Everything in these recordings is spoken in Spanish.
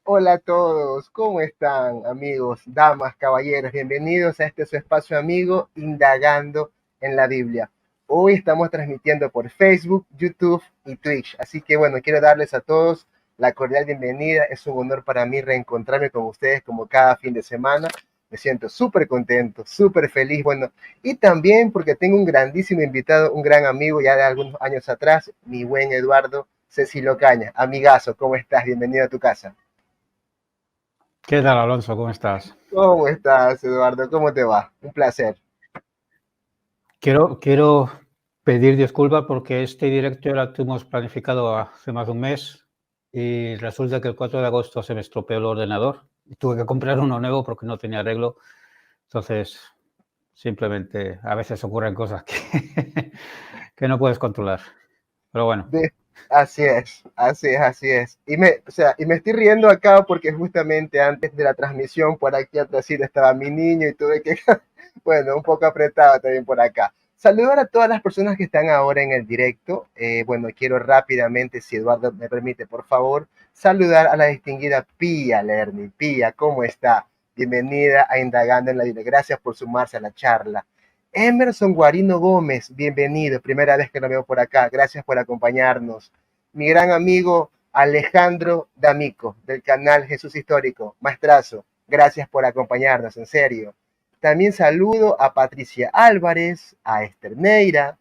Hola a todos, ¿cómo están amigos, damas, caballeros? Bienvenidos a este su espacio amigo, Indagando en la Biblia. Hoy estamos transmitiendo por Facebook, YouTube y Twitch, así que bueno, quiero darles a todos la cordial bienvenida. Es un honor para mí reencontrarme con ustedes como cada fin de semana. Me siento súper contento, súper feliz, bueno, y también porque tengo un grandísimo invitado, un gran amigo ya de algunos años atrás, mi buen Eduardo Cecilio Caña. Amigazo, ¿cómo estás? Bienvenido a tu casa. ¿Qué tal, Alonso? ¿Cómo estás? ¿Cómo estás, Eduardo? ¿Cómo te va? Un placer. Quiero pedir disculpas porque este directo ya lo tuvimos planificado hace más de un mes y resulta que el 4 de agosto se me estropeó el ordenador y tuve que comprar uno nuevo porque no tenía arreglo. Entonces, simplemente a veces ocurren cosas que, que no puedes controlar. Pero bueno, De- Así es, así es, así es. Y me estoy riendo acá porque justamente antes de la transmisión por aquí atrás estaba mi niño y tuve que, bueno, un poco apretado también por acá. Saludar a todas las personas que están ahora en el directo. Bueno, quiero rápidamente, si Eduardo me permite, por favor, saludar a la distinguida Pía Lerny. Pía, ¿cómo está? Bienvenida a Indagando en la Biblia. Gracias por sumarse a la charla. Emerson Guarino Gómez, bienvenido, primera vez que lo veo por acá, gracias por acompañarnos. Mi gran amigo Alejandro D'Amico, del canal Jesús Histórico, maestrazo, gracias por acompañarnos, en serio. También saludo a Patricia Álvarez, a Esther Neira,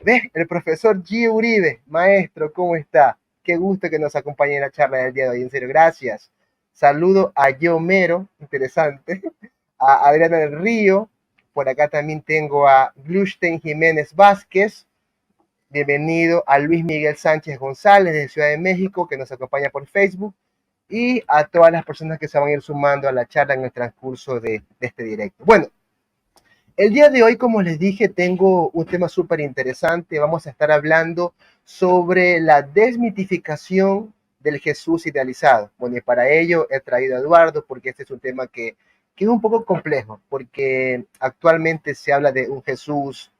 ¿ves? El profesor G. Uribe, maestro, ¿cómo está? Qué gusto que nos acompañe en la charla del día de hoy, en serio, gracias. Saludo a Yomero, interesante, a Adriana del Río, por acá también tengo a Glustein Jiménez Vázquez. Bienvenido a Luis Miguel Sánchez González de Ciudad de México, que nos acompaña por Facebook. Y a todas las personas que se van a ir sumando a la charla en el transcurso de este directo. Bueno, el día de hoy, como les dije, tengo un tema súper interesante. Vamos a estar hablando sobre la desmitificación del Jesús idealizado. Bueno, y para ello he traído a Eduardo porque este es un tema que es un poco complejo, porque actualmente se habla de un Jesús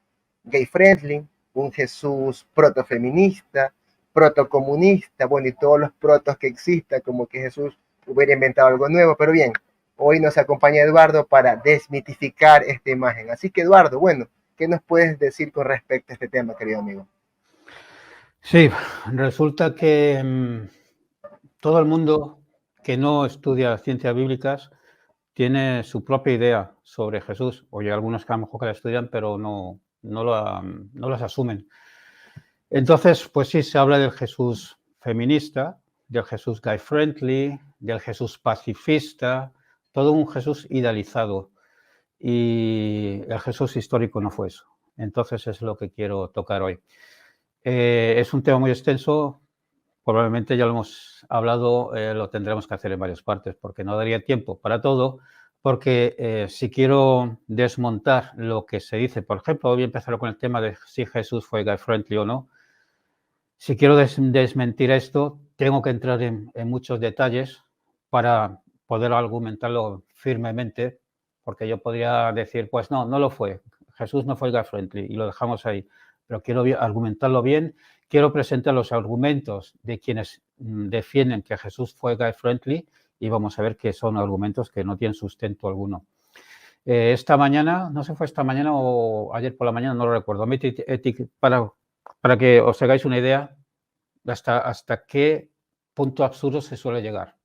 gay friendly, un Jesús protofeminista, protocomunista, bueno, y todos los protos que existan, como que Jesús hubiera inventado algo nuevo, pero bien, hoy nos acompaña Eduardo para desmitificar esta imagen. Así que Eduardo, bueno, ¿qué nos puedes decir con respecto a este tema, querido amigo? sí, resulta que todo el mundo que no estudia ciencias bíblicas tiene su propia idea sobre Jesús. Oye, algunos que a lo mejor que la estudian, pero no las asumen. Entonces, pues sí, se habla del Jesús feminista, del Jesús gay friendly, del Jesús pacifista, todo un Jesús idealizado. Y el Jesús histórico no fue eso. Entonces es lo que quiero tocar hoy. Es un tema muy extenso, probablemente ya lo hemos hablado, lo tendremos que hacer en varias partes porque no daría tiempo para todo, porque si quiero desmontar lo que se dice, por ejemplo, voy a empezar con el tema de si Jesús fue gay friendly o no. Si quiero desmentir esto, tengo que entrar en muchos detalles para poder argumentarlo firmemente, porque yo podría decir, pues no, no lo fue. Jesús no fue gay friendly y lo dejamos ahí. Pero quiero argumentarlo bien, quiero presentar los argumentos de quienes defienden que Jesús fue gay friendly y vamos a ver que son argumentos que no tienen sustento alguno. Esta mañana, no sé si fue esta mañana o ayer por la mañana, no lo recuerdo, para que os hagáis una idea hasta qué punto absurdo se suele llegar.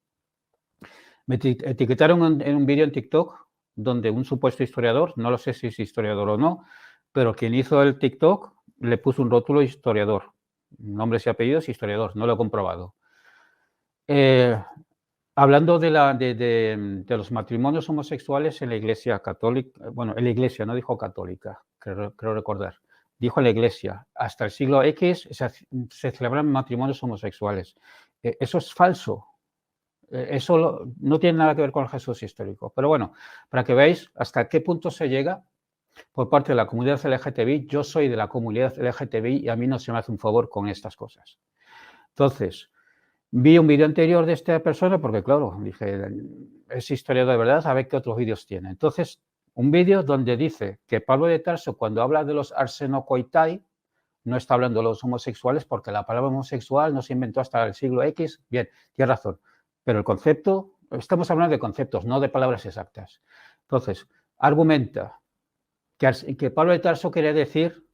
Me etiquetaron en un vídeo en TikTok donde un supuesto historiador, no lo sé si es historiador o no, pero quien hizo el TikTok le puso un rótulo historiador. Nombres y apellidos, historiador, no lo he comprobado. Eh, Hablando de los matrimonios homosexuales en la Iglesia católica, bueno, en la Iglesia, no dijo católica, creo recordar, dijo en la Iglesia, hasta el siglo X se celebran matrimonios homosexuales. Eso es falso. Eso no tiene nada que ver con el Jesús histórico. Pero bueno, para que veáis hasta qué punto se llega por parte de la comunidad LGTBI. Yo soy de la comunidad LGTBI y a mí no se me hace un favor con estas cosas. Entonces, vi un vídeo anterior de esta persona porque, claro, dije, es historiador de verdad, a ver qué otros vídeos tiene. Entonces, un vídeo donde dice que Pablo de Tarso, cuando habla de los arsenokoitai, no está hablando de los homosexuales porque la palabra homosexual no se inventó hasta el siglo X. Bien, tiene razón. pero el concepto, estamos hablando de conceptos, no de palabras exactas. Entonces, argumenta que Pablo de Tarso quería decir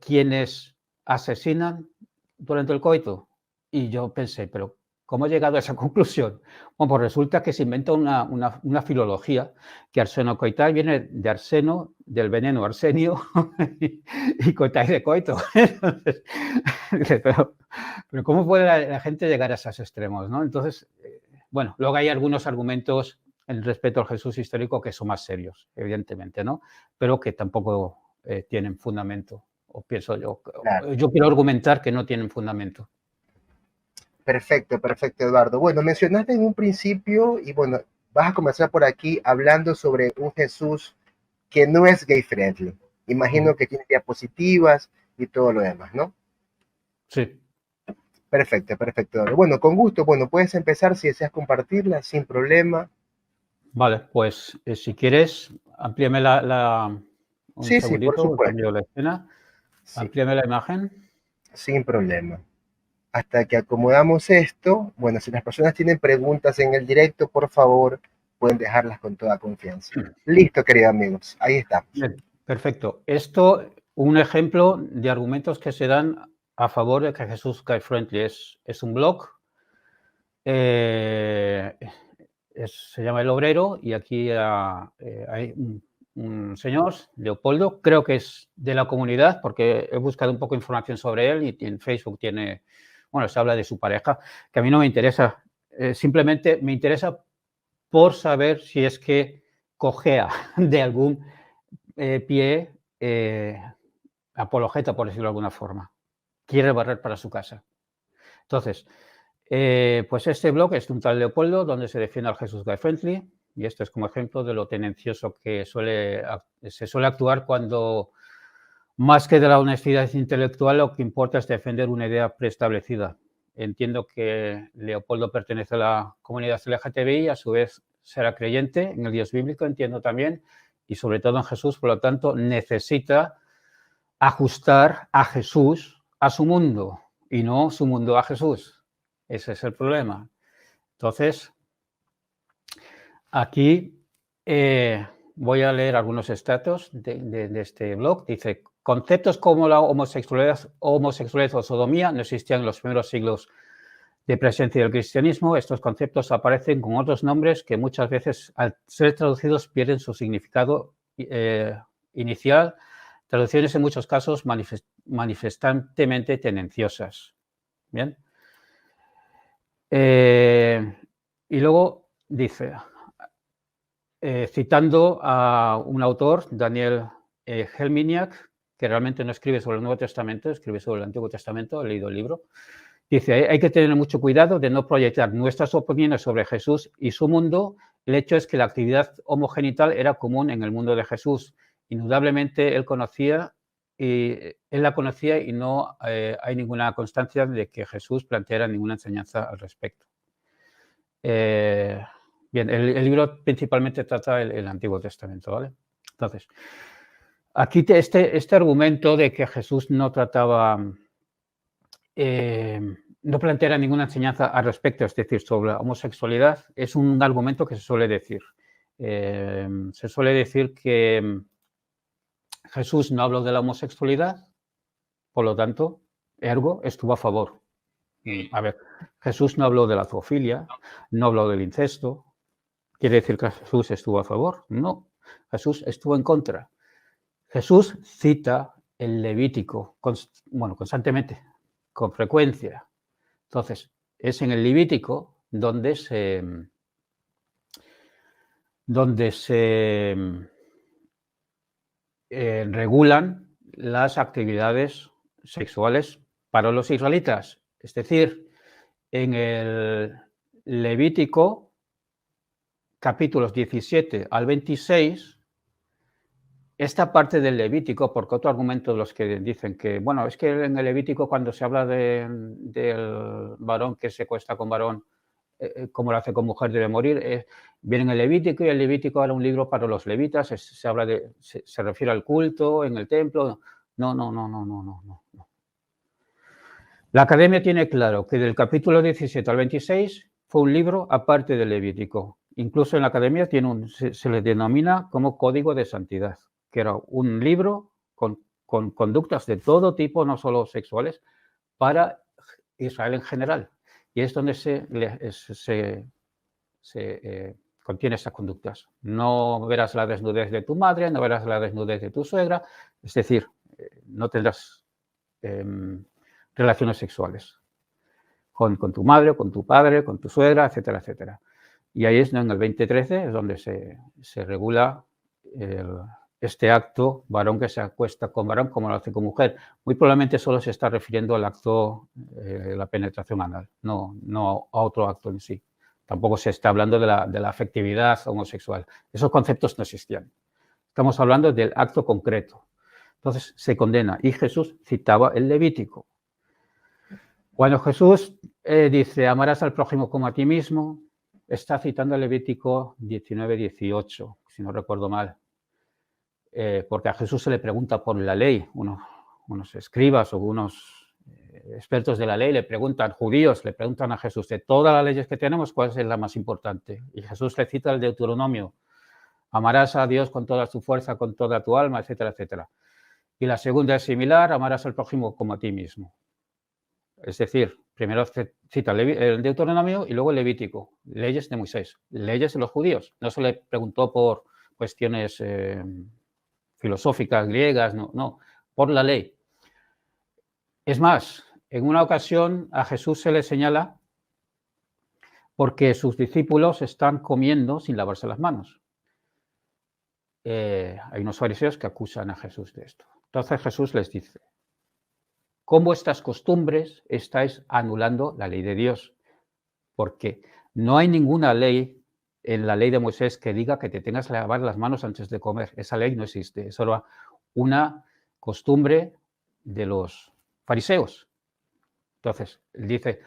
quienes asesinan durante el coito. Y yo pensé, pero ¿cómo he llegado a esa conclusión? Bueno, pues resulta que se inventa una filología, que arsenocoitai viene de arseno, del veneno arsenio, y coitai de coito. Entonces, pero ¿cómo puede la gente llegar a esos extremos, ¿no? Entonces, bueno, luego hay algunos argumentos en respecto al Jesús histórico que son más serios, evidentemente, ¿no? Pero que tampoco tienen fundamento, o pienso yo. Claro. Yo quiero argumentar que no tienen fundamento. Perfecto, perfecto, Eduardo. Bueno, mencionaste en un principio, y bueno, vas a comenzar por aquí hablando sobre un Jesús que no es gay friendly. Imagino que tiene diapositivas y todo lo demás, ¿no? Sí. Perfecto, perfecto, Eduardo. Bueno, con gusto. Bueno, puedes empezar si deseas compartirla sin problema. Vale, pues si quieres, amplíame un Sí, sí, por segundito, supuesto. cambio la escena, Sí, amplíame la imagen. sin problema. Hasta que acomodamos esto, bueno, si las personas tienen preguntas en el directo, por favor, pueden dejarlas con toda confianza. Listo, queridos amigos, ahí estamos. Bien, perfecto. Esto, un ejemplo de argumentos que se dan a favor de que Jesús Guy Friendly es un blog. Se llama El Obrero y aquí hay un señor, Leopoldo, creo que es de la comunidad porque he buscado un poco de información sobre él y en Facebook tiene, bueno, se habla de su pareja, que a mí no me interesa, simplemente me interesa por saber si es que cojea de algún pie apologeta, por decirlo de alguna forma. Quiere barrer para su casa. Entonces, pues este blog es de un tal Leopoldo, donde se defiende al Jesús Guy Friendly, y esto es como ejemplo de lo tenencioso que se suele actuar cuando, más que de la honestidad intelectual, lo que importa es defender una idea preestablecida. Entiendo que Leopoldo pertenece a la comunidad LGTBI, a su vez será creyente en el Dios bíblico, entiendo también, y sobre todo en Jesús, por lo tanto, necesita ajustar a Jesús a su mundo y no su mundo a Jesús. Ese es el problema. Entonces, aquí voy a leer algunos estatus de este blog. Dice, conceptos como la homosexualidad o sodomía no existían en los primeros siglos de presencia del cristianismo. Estos conceptos aparecen con otros nombres que muchas veces, al ser traducidos, pierden su significado inicial. Traducciones en muchos casos manifestantemente tenenciosas. Bien. Y luego dice, citando a un autor, Daniel Helminiak, que realmente no escribe sobre el Nuevo Testamento, escribe sobre el Antiguo Testamento, he leído el libro, dice, hay que tener mucho cuidado de no proyectar nuestras opiniones sobre Jesús y su mundo. El hecho es que la actividad homogenital era común en el mundo de Jesús. Indudablemente él la conocía y no hay ninguna constancia de que Jesús planteara ninguna enseñanza al respecto. Bien, el libro principalmente trata el Antiguo Testamento, ¿vale? Entonces, aquí este argumento de que Jesús no trataba, no planteara ninguna enseñanza al respecto, es decir, sobre la homosexualidad, es un argumento que se suele decir. Se suele decir que Jesús no habló de la homosexualidad, por lo tanto, ergo, estuvo a favor. A ver, Jesús no habló de la zoofilia, no habló del incesto. ¿Quiere decir que Jesús estuvo a favor? No, Jesús estuvo en contra. Jesús cita el Levítico, constantemente, con frecuencia. Entonces, es en el Levítico donde se regulan las actividades sexuales para los israelitas. Es decir, en el Levítico, capítulos 17 al 26, esta parte del Levítico, porque otro argumento de los que dicen que, bueno, es que en el Levítico cuando se habla del varón que se acuesta con varón, como lo hace con mujer debe morir, viene en el Levítico y el Levítico era un libro para los levitas, se refiere al culto en el templo. No. La Academia tiene claro que del capítulo 17 al 26 fue un libro aparte del Levítico. Incluso en la academia se le denomina como Código de Santidad, que era un libro con conductas de todo tipo, no solo sexuales, para Israel en general. Y es donde contiene estas conductas. No verás la desnudez de tu madre, no verás la desnudez de tu suegra, es decir, no tendrás relaciones sexuales con tu madre, con tu padre, con tu suegra, etcétera, etcétera. Y ahí es en el 2013 es donde se regula este acto, varón que se acuesta con varón como lo hace con mujer. Muy probablemente solo se está refiriendo al acto, la penetración anal, no a otro acto en sí. Tampoco se está hablando de la afectividad homosexual. Esos conceptos no existían. Estamos hablando del acto concreto. Entonces se condena. Y Jesús citaba el Levítico. Cuando Jesús dice, amarás al prójimo como a ti mismo, está citando el Levítico 19:18, si no recuerdo mal. Porque a Jesús se le pregunta por la ley. Unos escribas o unos expertos de la ley le preguntan, judíos, le preguntan a Jesús, de todas las leyes que tenemos, ¿cuál es la más importante? Y Jesús le cita el Deuteronomio, amarás a Dios con toda tu fuerza, con toda tu alma, etcétera, etcétera. Y la segunda es similar, amarás al prójimo como a ti mismo. Es decir, primero cita el Deuteronomio y luego el Levítico, leyes de Moisés, leyes de los judíos. No se le preguntó por cuestiones filosóficas griegas, no, por la ley. Es más, en una ocasión a Jesús se le señala porque sus discípulos están comiendo sin lavarse las manos. Hay unos fariseos que acusan a Jesús de esto. Entonces Jesús les dice, con vuestras costumbres estáis anulando la ley de Dios, porque no hay ninguna ley en la ley de Moisés que diga que te tengas que lavar las manos antes de comer. Esa ley no existe. Es solo una costumbre de los fariseos. Entonces, dice,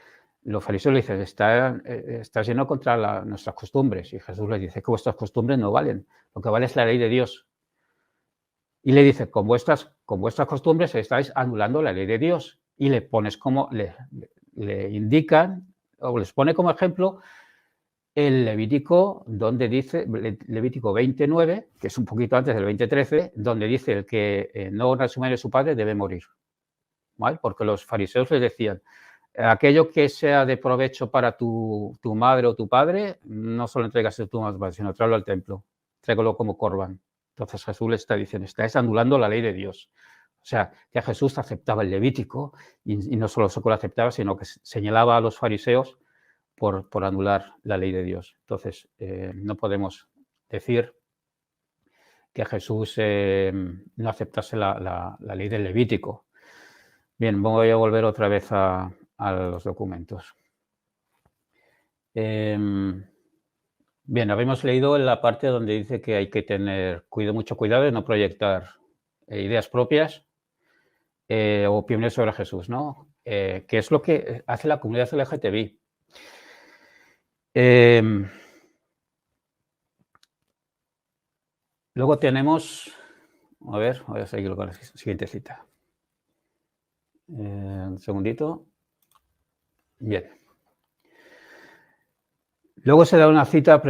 los fariseos le dicen, estás yendo contra nuestras costumbres. Y Jesús les dice que vuestras costumbres no valen. Lo que vale es la ley de Dios. Y le dice, con vuestras costumbres estáis anulando la ley de Dios. Y le pones como, le indican, o les pone como ejemplo, el Levítico, donde dice, Levítico 29, que es un poquito antes del 20:13, donde dice el que no honra a su madre y a su padre debe morir. ¿Vale? Porque los fariseos les decían, aquello que sea de provecho para tu madre o tu padre, no solo entregas a tu madre, sino tráelo al templo, tráigalo como corban. Entonces Jesús le está diciendo, estáis anulando la ley de Dios. O sea, que Jesús aceptaba el Levítico y no solo lo aceptaba, sino que señalaba a los fariseos por anular la ley de Dios. Entonces, no podemos decir que Jesús no aceptase la ley del Levítico. Bien, voy a volver otra vez a los documentos. Bien, habíamos leído en la parte donde dice que hay que tener mucho cuidado de no proyectar ideas propias o opiniones sobre Jesús, ¿no? Que es lo que hace la comunidad LGTBI. Luego tenemos, a ver, voy a seguir con la siguiente cita. Un segundito. Bien. Luego se da una cita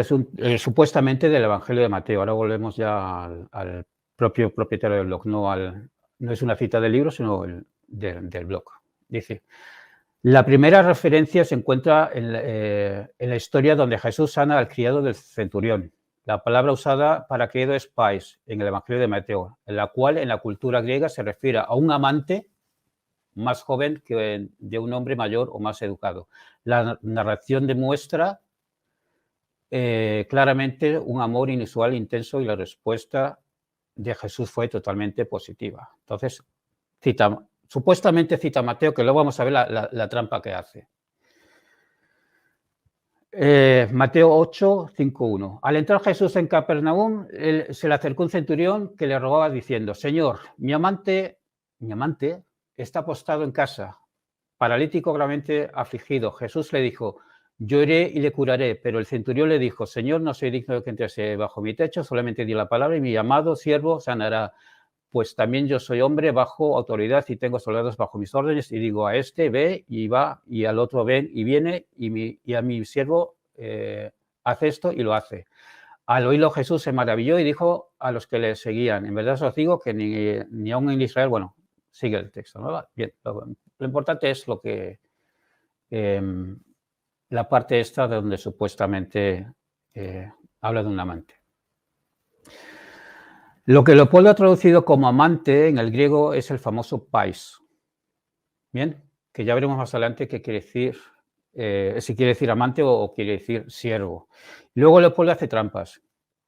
supuestamente del Evangelio de Mateo. Ahora volvemos ya al propio propietario del blog. No es una cita del libro, sino del blog. Dice, la primera referencia se encuentra en la historia donde Jesús sana al criado del centurión. La palabra usada para criado es pais, en el Evangelio de Mateo, en la cual en la cultura griega se refiere a un amante más joven que de un hombre mayor o más educado. La narración demuestra claramente un amor inusual, intenso, y la respuesta de Jesús fue totalmente positiva. Entonces, supuestamente cita a Mateo, que luego vamos a ver la trampa que hace. Mateo 8, 5, 1. Al entrar Jesús en Capernaum, se le acercó un centurión que le rogaba diciendo, Señor, mi amante está postrado en casa, paralítico gravemente afligido. Jesús le dijo, yo iré y le curaré. Pero el centurión le dijo, Señor, no soy digno de que entrase bajo mi techo, solamente di la palabra y mi amado siervo sanará. pues también yo soy hombre bajo autoridad y tengo soldados bajo mis órdenes, y digo a este ve y va, y al otro ven y viene, y a mi siervo hace esto y lo hace. Al oírlo Jesús se maravilló y dijo a los que le seguían, en verdad os digo que ni aún en Israel, bueno, sigue el texto, ¿no? Bien, lo importante es lo que la parte esta donde supuestamente habla de un amante. Lo que Leopoldo ha traducido como amante en el griego es el famoso pais. Bien, que ya veremos más adelante qué quiere decir, si quiere decir amante o quiere decir siervo. Luego Leopoldo hace trampas,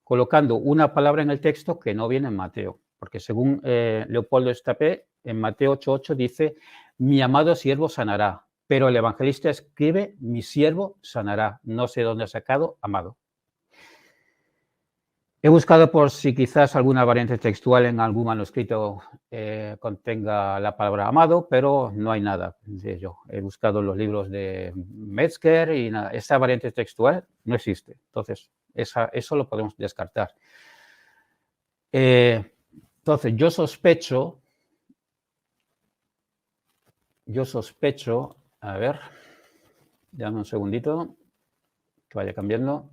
colocando una palabra en el texto que no viene en Mateo, porque según Leopoldo Estapé, en Mateo 8:8 dice, mi amado siervo sanará, pero el evangelista escribe, mi siervo sanará. No sé dónde ha sacado amado. He buscado por si quizás alguna variante textual en algún manuscrito contenga la palabra amado, pero no hay nada de ello. He buscado en los libros de Metzger y nada, esa variante textual no existe. Entonces, eso lo podemos descartar. Entonces, yo sospecho, a ver, dame un segundito, que vaya cambiando.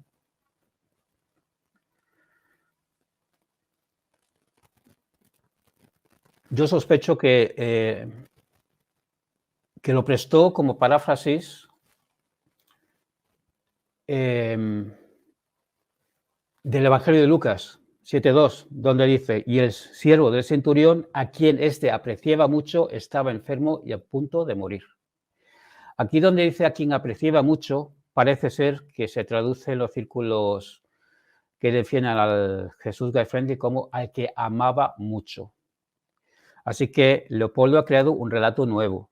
Yo sospecho que lo prestó como paráfrasis del Evangelio de Lucas 7:2, donde dice, y el siervo del centurión, a quien éste apreciaba mucho, estaba enfermo y a punto de morir. Aquí donde dice a quien apreciaba mucho, parece ser que se traduce en los círculos que defienden al Jesús Guy Friendly como al que amaba mucho. Así que Leopoldo ha creado un relato nuevo,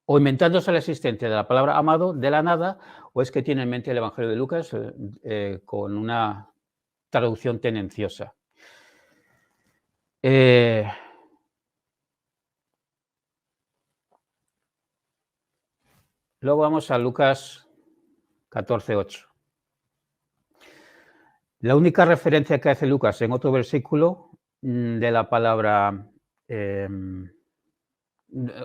o inventándose la existencia de la palabra amado de la nada, o es que tiene en mente el Evangelio de Lucas con una traducción tendenciosa. Luego vamos a Lucas 14:8. La única referencia que hace Lucas en otro versículo de la palabra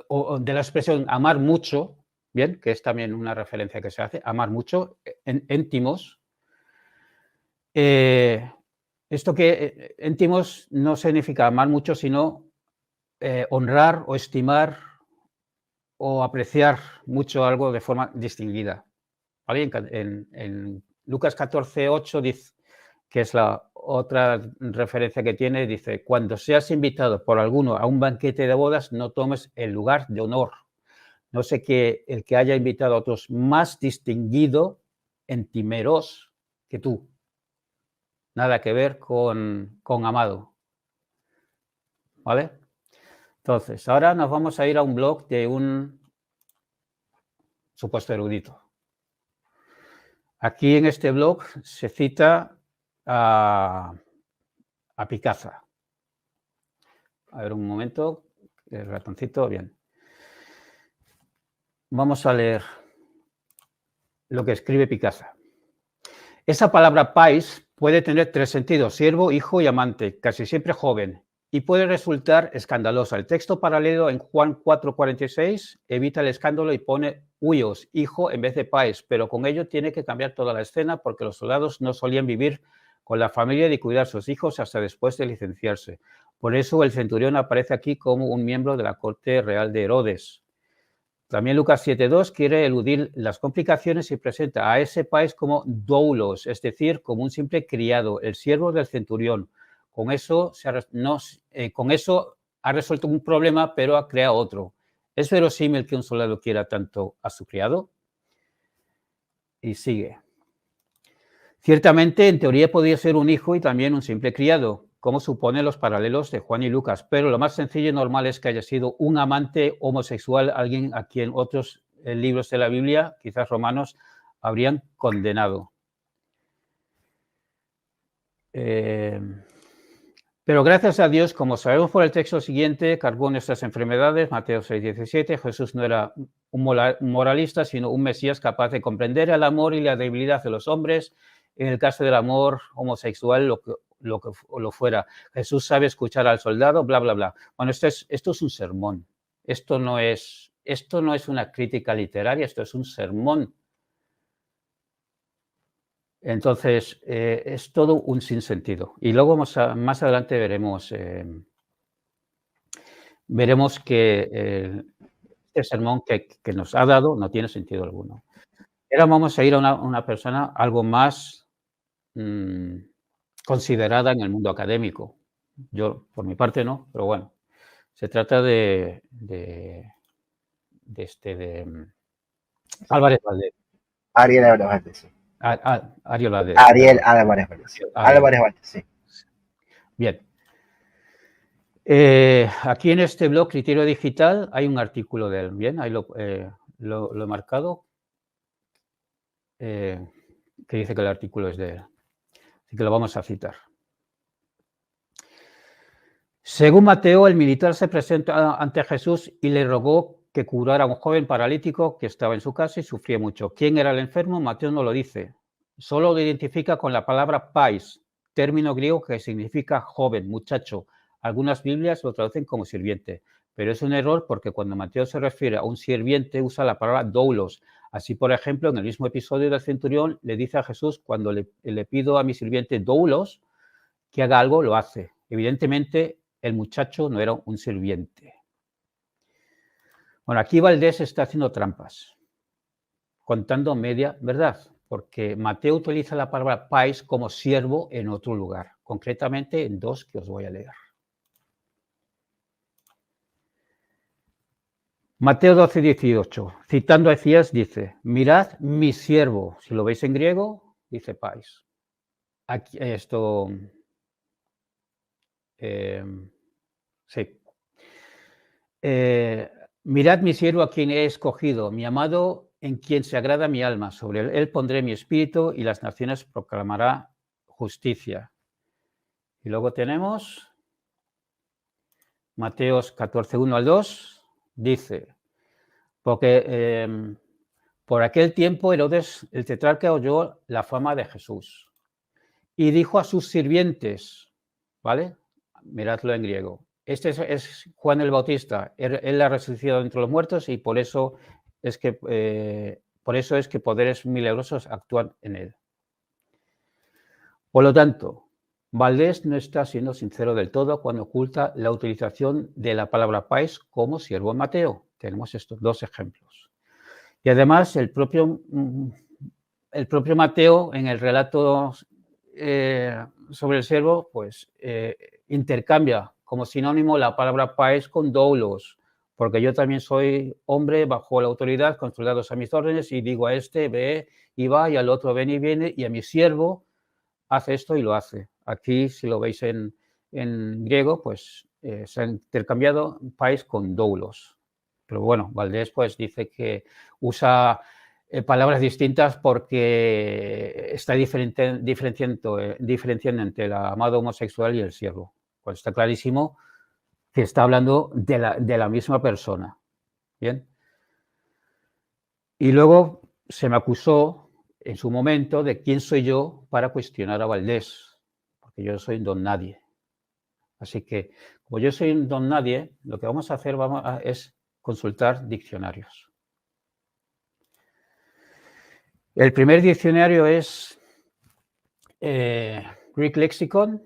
o de la expresión amar mucho, bien, que es también una referencia que se hace, amar mucho, éntimos. Esto que éntimos no significa amar mucho, sino honrar o estimar o apreciar mucho algo de forma distinguida. ¿Vale? En Lucas 14:8 dice, que es la otra referencia que tiene, dice, cuando seas invitado por alguno a un banquete de bodas, no tomes el lugar de honor. No sé que el que haya invitado a otros más distinguido, entimeros que tú. Nada que ver con amado. ¿Vale? Entonces, ahora nos vamos a ir a un blog de un supuesto erudito. Aquí en este blog se cita a Picaza. A ver un momento, el ratoncito, bien. Vamos a leer lo que escribe Picaza. Esa palabra pais puede tener tres sentidos, siervo, hijo y amante, casi siempre joven, y puede resultar escandalosa. El texto paralelo en Juan 4:46 evita el escándalo y pone huios, hijo, en vez de pais, pero con ello tiene que cambiar toda la escena porque los soldados no solían vivir con la familia y cuidar a sus hijos hasta después de licenciarse. Por eso el centurión aparece aquí como un miembro de la corte real de Herodes. También Lucas 7:2 quiere eludir las complicaciones y presenta a ese país como doulos, es decir, como un simple criado, el siervo del centurión. Con eso ha resuelto un problema, pero ha creado otro. ¿Es verosímil que un soldado quiera tanto a su criado? Y sigue. Ciertamente, en teoría podría ser un hijo y también un simple criado, como suponen los paralelos de Juan y Lucas, pero lo más sencillo y normal es que haya sido un amante homosexual, alguien a quien otros libros de la Biblia, quizás romanos, habrían condenado. Pero gracias a Dios, como sabemos por el texto siguiente, cargó nuestras enfermedades, Mateo 6:17, Jesús no era un moralista, sino un Mesías capaz de comprender el amor y la debilidad de los hombres. En el caso del amor homosexual, lo fuera. Jesús sabe escuchar al soldado, bla, bla, bla. Bueno, esto es un sermón. Esto no es una crítica literaria, esto es un sermón. Entonces, es todo un sinsentido. Y luego más adelante veremos que este sermón que nos ha dado no tiene sentido alguno. Ahora vamos a ir a una persona algo más considerada en el mundo académico. Yo, por mi parte, no, pero bueno. Se trata de Álvarez Valdés. Ariel Álvarez Valdés, sí. Ariel Valdés. Ariel Álvarez Valdés. Álvarez Valdés, sí. Bien. Aquí en este blog Criterio Digital hay un artículo de él. Bien, ahí lo he marcado. Que dice que el artículo es de él. Así que lo vamos a citar. Según Mateo, el militar se presenta ante Jesús y le rogó que curara a un joven paralítico que estaba en su casa y sufría mucho. ¿Quién era el enfermo? Mateo no lo dice. Solo lo identifica con la palabra pais, término griego que significa joven, muchacho. Algunas Biblias lo traducen como sirviente, pero es un error porque cuando Mateo se refiere a un sirviente usa la palabra doulos. Así, por ejemplo, en el mismo episodio del centurión le dice a Jesús, cuando le pido a mi sirviente doulos que haga algo, lo hace. Evidentemente, el muchacho no era un sirviente. Bueno, aquí Valdés está haciendo trampas, contando media verdad, porque Mateo utiliza la palabra pais como siervo en otro lugar, concretamente en dos que os voy a leer. Mateo 12, 18, citando a Ezías, dice, mirad mi siervo, si lo veis en griego, dice pais. Aquí, sí. Mirad mi siervo a quien he escogido, mi amado en quien se agrada mi alma. Sobre él pondré mi espíritu y las naciones proclamará justicia. Y luego tenemos Mateos 14, 1 al 2. Dice, porque por aquel tiempo Herodes, el tetrarca, oyó la fama de Jesús y dijo a sus sirvientes, ¿vale? Miradlo en griego. Este es Juan el Bautista. Él ha resucitado entre los muertos y por eso es que poderes milagrosos actúan en él. Por lo tanto, Valdés no está siendo sincero del todo cuando oculta la utilización de la palabra pais como siervo en Mateo. Tenemos estos dos ejemplos. Y además, el propio Mateo, en el relato sobre el siervo, pues intercambia como sinónimo la palabra pais con doulos, porque yo también soy hombre bajo la autoridad, con soldados a mis órdenes, y digo a este, ve y va, y al otro ven y viene, y a mi siervo hace esto y lo hace. Aquí, si lo veis en griego, pues se ha intercambiado pais con doulos. Pero bueno, Valdés pues dice que usa palabras distintas porque está diferenciando entre el amado homosexual y el siervo. Pues está clarísimo que está hablando de la misma persona. ¿Bien? Y luego se me acusó en su momento de quién soy yo para cuestionar a Valdés, porque yo soy un don nadie. Así que, como yo soy un don nadie, lo que vamos a hacer es consultar diccionarios. El primer diccionario es Greek Lexicon,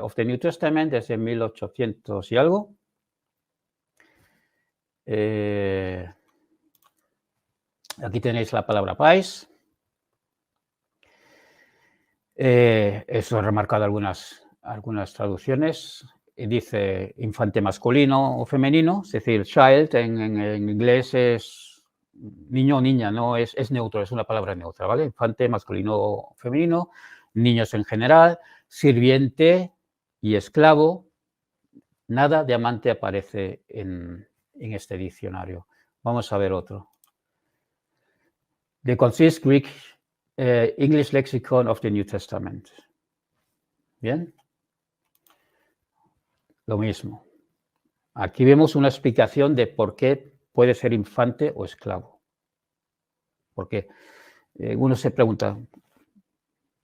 of the New Testament, desde 1800 y algo. Aquí tenéis la palabra pais. Eso he remarcado algunas traducciones. Dice infante masculino o femenino, es decir, child en inglés es niño o niña, no es neutro, es una palabra neutra, ¿vale? Infante masculino o femenino, niños en general, sirviente y esclavo. Nada de amante aparece en este diccionario. Vamos a ver otro. The Concise Greek English Lexicon of the New Testament. Bien. Lo mismo. Aquí vemos una explicación de por qué puede ser infante o esclavo. Porque uno se pregunta,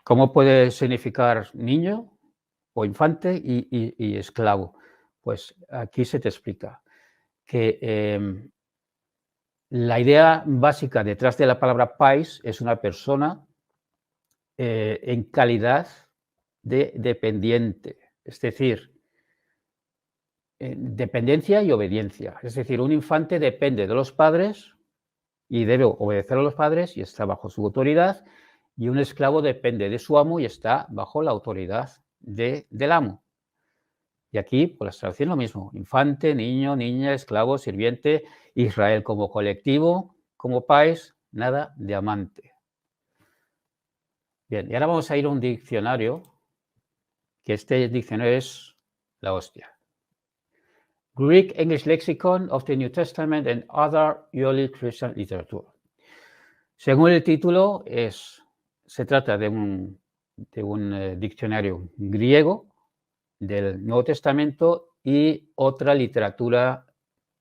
¿Cómo puede significar niño o infante y esclavo? Pues aquí se te explica que la idea básica detrás de la palabra pais es una persona en calidad de dependiente, es decir, dependencia y obediencia. Es decir, un infante depende de los padres y debe obedecer a los padres y está bajo su autoridad, y un esclavo depende de su amo y está bajo la autoridad del amo. Y aquí, por la traducción, lo mismo: infante, niño, niña, esclavo, sirviente, Israel como colectivo, como país, nada de amante. Bien, y ahora vamos a ir a un diccionario, que este diccionario es la hostia. Greek English Lexicon of the New Testament and Other Early Christian Literature. Según el título, se trata de un diccionario griego del Nuevo Testamento y otra literatura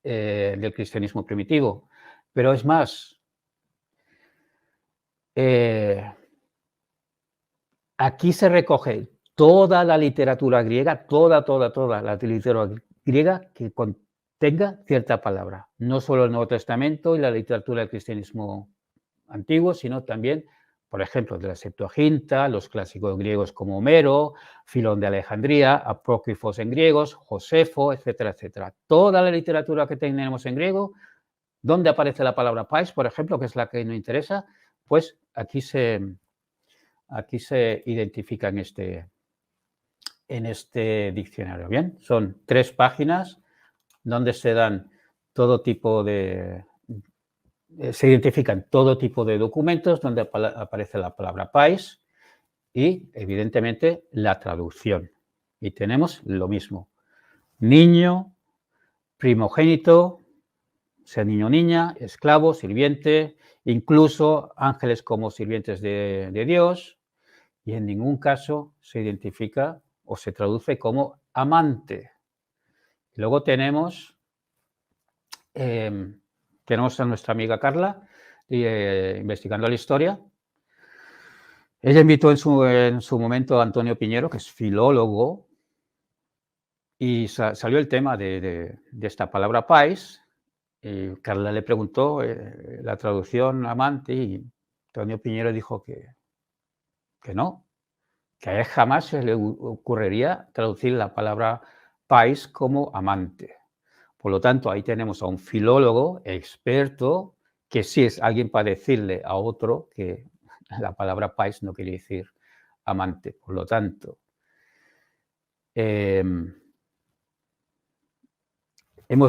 del cristianismo primitivo. Pero es más, aquí se recoge toda la literatura griega, toda la literatura griega que contenga cierta palabra. No solo el Nuevo Testamento y la literatura del cristianismo antiguo, sino también, por ejemplo, de la Septuaginta, los clásicos griegos como Homero, Filón de Alejandría, apócrifos en griegos, Josefo, etcétera, etcétera. Toda la literatura que tenemos en griego, donde aparece la palabra pais, por ejemplo, que es la que nos interesa, pues aquí se identifica en este diccionario. Bien, son 3 páginas donde se dan todo tipo de... se identifican todo tipo de documentos donde aparece la palabra pais y, evidentemente, la traducción. Y tenemos lo mismo: niño, primogénito, sea niño o niña, esclavo, sirviente, incluso ángeles como sirvientes de Dios, y en ningún caso se identifica o se traduce como amante. Y luego tenemos a nuestra amiga Carla, investigando la historia. Ella invitó en su momento a Antonio Piñero, que es filólogo, y salió el tema de esta palabra pais, y Carla le preguntó la traducción amante, y Antonio Piñero dijo que no, que a él jamás se le ocurriría traducir la palabra pais como amante. Por lo tanto, ahí tenemos a un filólogo experto que sí es alguien para decirle a otro que la palabra pais no quiere decir amante. Por lo tanto, hemos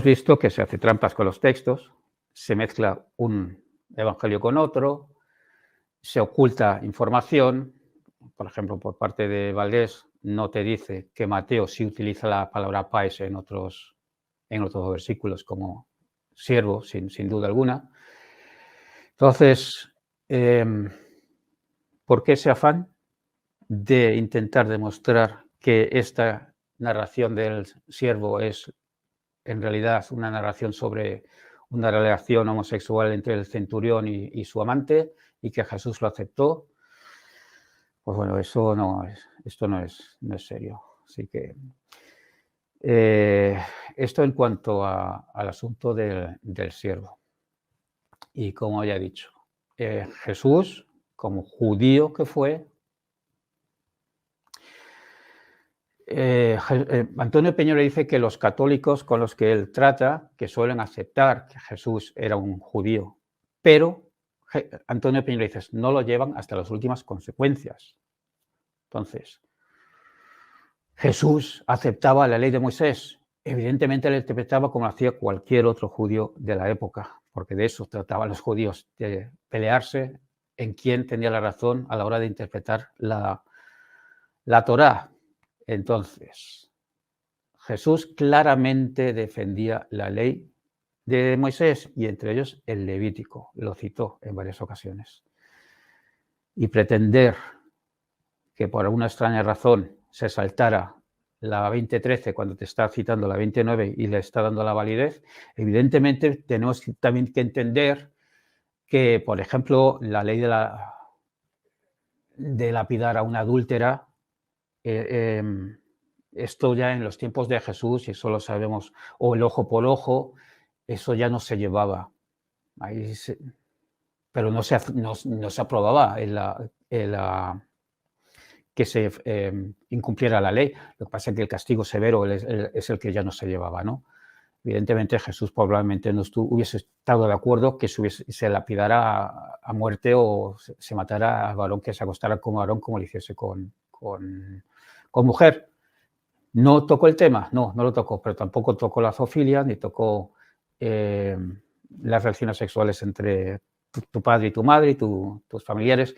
visto que se hace trampas con los textos, se mezcla un evangelio con otro, se oculta información. Por ejemplo, por parte de Valdés, no te dice que Mateo sí utiliza la palabra pais en otros versículos como siervo, sin duda alguna. Entonces, ¿por qué ese afán de intentar demostrar que esta narración del siervo es en realidad una narración sobre una relación homosexual entre el centurión y su amante, y que Jesús lo aceptó? Pues bueno, esto no es serio. Así que esto en cuanto al asunto del siervo. Y como ya he dicho, Jesús, como judío que fue, Antonio Peñero dice que los católicos con los que él trata, que suelen aceptar que Jesús era un judío, pero Antonio Peñero dice, no lo llevan hasta las últimas consecuencias. Entonces, Jesús aceptaba la ley de Moisés. Evidentemente la interpretaba como hacía cualquier otro judío de la época, porque de eso trataban los judíos, de pelearse en quién tenía la razón a la hora de interpretar la Torá. Entonces, Jesús claramente defendía la ley de Moisés y entre ellos el Levítico, lo citó en varias ocasiones. Y pretender que por alguna extraña razón se saltara la 2013 cuando te está citando la 29 y le está dando la validez, evidentemente tenemos también que entender que, por ejemplo, la ley de lapidar a una adúltera. Esto ya en los tiempos de Jesús, y eso lo sabemos, o el ojo por ojo, eso ya no se llevaba. Ahí pero no se aprobaba que se incumpliera la ley. Lo que pasa es que el castigo severo es el que ya no se llevaba, ¿no? Evidentemente Jesús probablemente no hubiese estado de acuerdo que se lapidara a muerte o se matara al varón que se acostara como varón, como lo hiciese con mujer. ¿No tocó el tema? No lo tocó, pero tampoco tocó la zoofilia, ni tocó las relaciones sexuales entre tu padre y tu madre y tus familiares,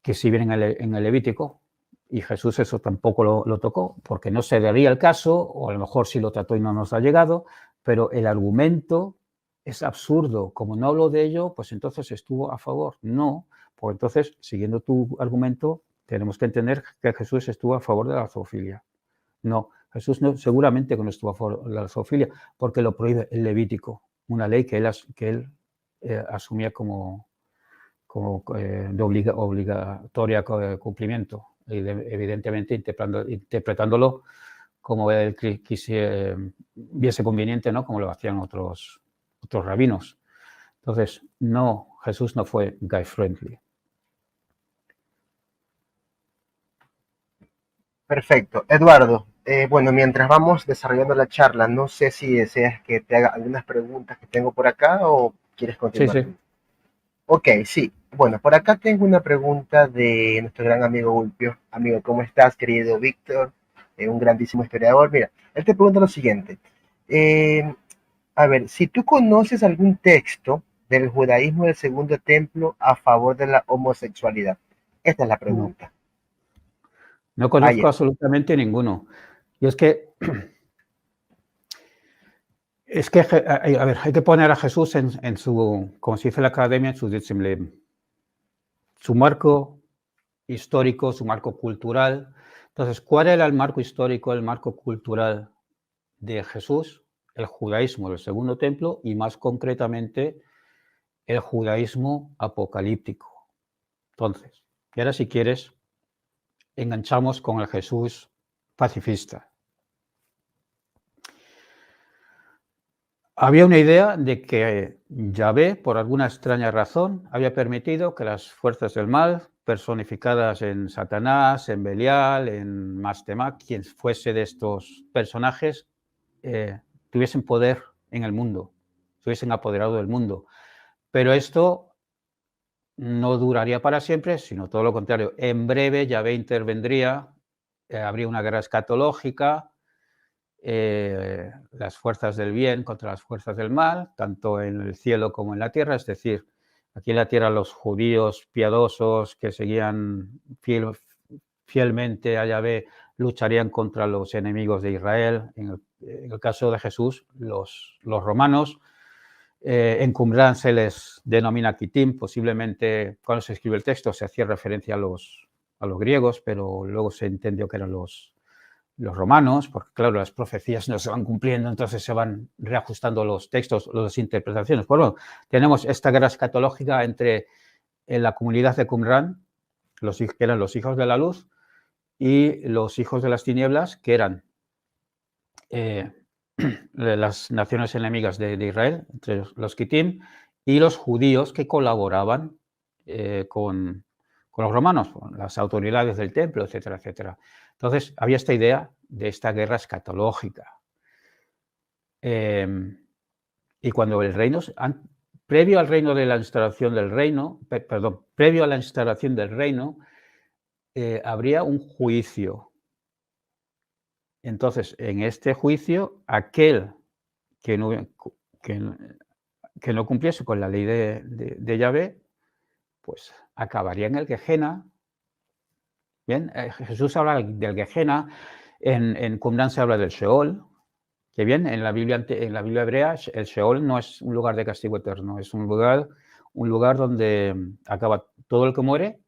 que sí vienen en el Levítico. Y Jesús eso tampoco lo tocó, porque no se daría el caso, o a lo mejor sí lo trató y no nos ha llegado, pero el argumento es absurdo. Como no hablo de ello, pues entonces estuvo a favor. No, pues entonces, siguiendo tu argumento, tenemos que entender que Jesús estuvo a favor de la zoofilia. No, Jesús seguramente que no estuvo a favor de la zoofilia, porque lo prohíbe el Levítico, una ley que él asumía como de obligatoria cumplimiento, evidentemente interpretándolo como él viese conveniente, ¿no? Como lo hacían otros rabinos. Entonces, no, Jesús no fue guy friendly. Perfecto. Eduardo, bueno, mientras vamos desarrollando la charla, no sé si deseas que te haga algunas preguntas que tengo por acá o quieres continuar. Sí. Ok, sí. Bueno, por acá tengo una pregunta de nuestro gran amigo Ulpio. Amigo, ¿cómo estás, querido Víctor? Un grandísimo historiador. Mira, él te pregunta lo siguiente. A ver, si tú conoces algún texto del judaísmo del Segundo Templo a favor de la homosexualidad. Esta es la pregunta. No conozco absolutamente ninguno. Y es que, a ver, hay que poner a Jesús en su, como se dice en la academia, en su marco histórico, su marco cultural. Entonces, ¿cuál era el marco histórico, el marco cultural de Jesús? El judaísmo del Segundo Templo y más concretamente el judaísmo apocalíptico. Entonces, y ahora si quieres, enganchamos con el Jesús pacifista. Había una idea de que Yahvé, por alguna extraña razón, había permitido que las fuerzas del mal, personificadas en Satanás, en Belial, en Mastemac, quien fuese de estos personajes, tuviesen poder en el mundo, estuviesen apoderado del mundo. Pero esto no duraría para siempre, sino todo lo contrario. En breve Yahvé intervendría, habría una guerra escatológica, las fuerzas del bien contra las fuerzas del mal, tanto en el cielo como en la tierra, es decir, aquí en la tierra los judíos piadosos que seguían fielmente a Yahvé lucharían contra los enemigos de Israel, en el caso de Jesús, los romanos. En Qumrán se les denomina Kitim, posiblemente cuando se escribe el texto se hacía referencia a los griegos, pero luego se entendió que eran los romanos, porque claro, las profecías no se van cumpliendo, entonces se van reajustando los textos, las interpretaciones. Bueno, tenemos esta guerra escatológica entre la comunidad de Qumrán, que eran los hijos de la luz, y los hijos de las tinieblas, que eran las naciones enemigas de Israel, entre los Kitim, y los judíos que colaboraban con los romanos, con las autoridades del templo, etcétera, etcétera. Entonces, había esta idea de esta guerra escatológica. Y cuando el reino, previo al reino de la instalación del reino, previo a la instalación del reino, habría un juicio. Entonces, en este juicio, aquel que no cumpliese con la ley de Yahvé, pues acabaría en el Gehenna. Bien, Jesús habla del Gehenna, en Qumrán se habla del Sheol, que bien, en la Biblia hebrea el Sheol no es un lugar de castigo eterno, es un lugar donde acaba todo el que muere,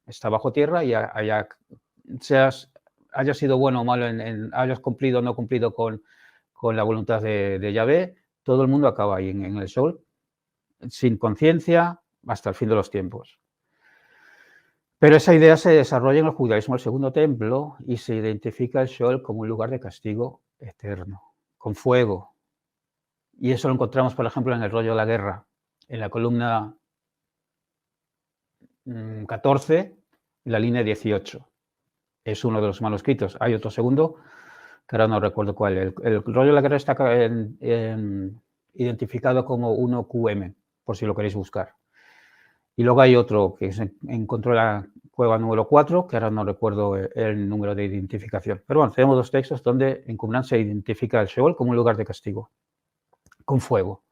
está bajo tierra y haya sido bueno o malo, hayas cumplido o no cumplido con la voluntad de Yahvé, todo el mundo acaba ahí en el Sheol, sin conciencia, hasta el fin de los tiempos. Pero esa idea se desarrolla en el judaísmo del Segundo Templo y se identifica el Sheol como un lugar de castigo eterno, con fuego. Y eso lo encontramos, por ejemplo, en el rollo de la guerra, en la columna 14 y la línea 18. Es uno de los manuscritos. Hay otro segundo, que ahora no recuerdo cuál. El rollo de la guerra está identificado como 1QM, por si lo queréis buscar. Y luego hay otro que se encontró en la cueva número 4, que ahora no recuerdo el número de identificación. Pero bueno, tenemos dos textos donde en Qumran se identifica el Sheol como un lugar de castigo, con fuego.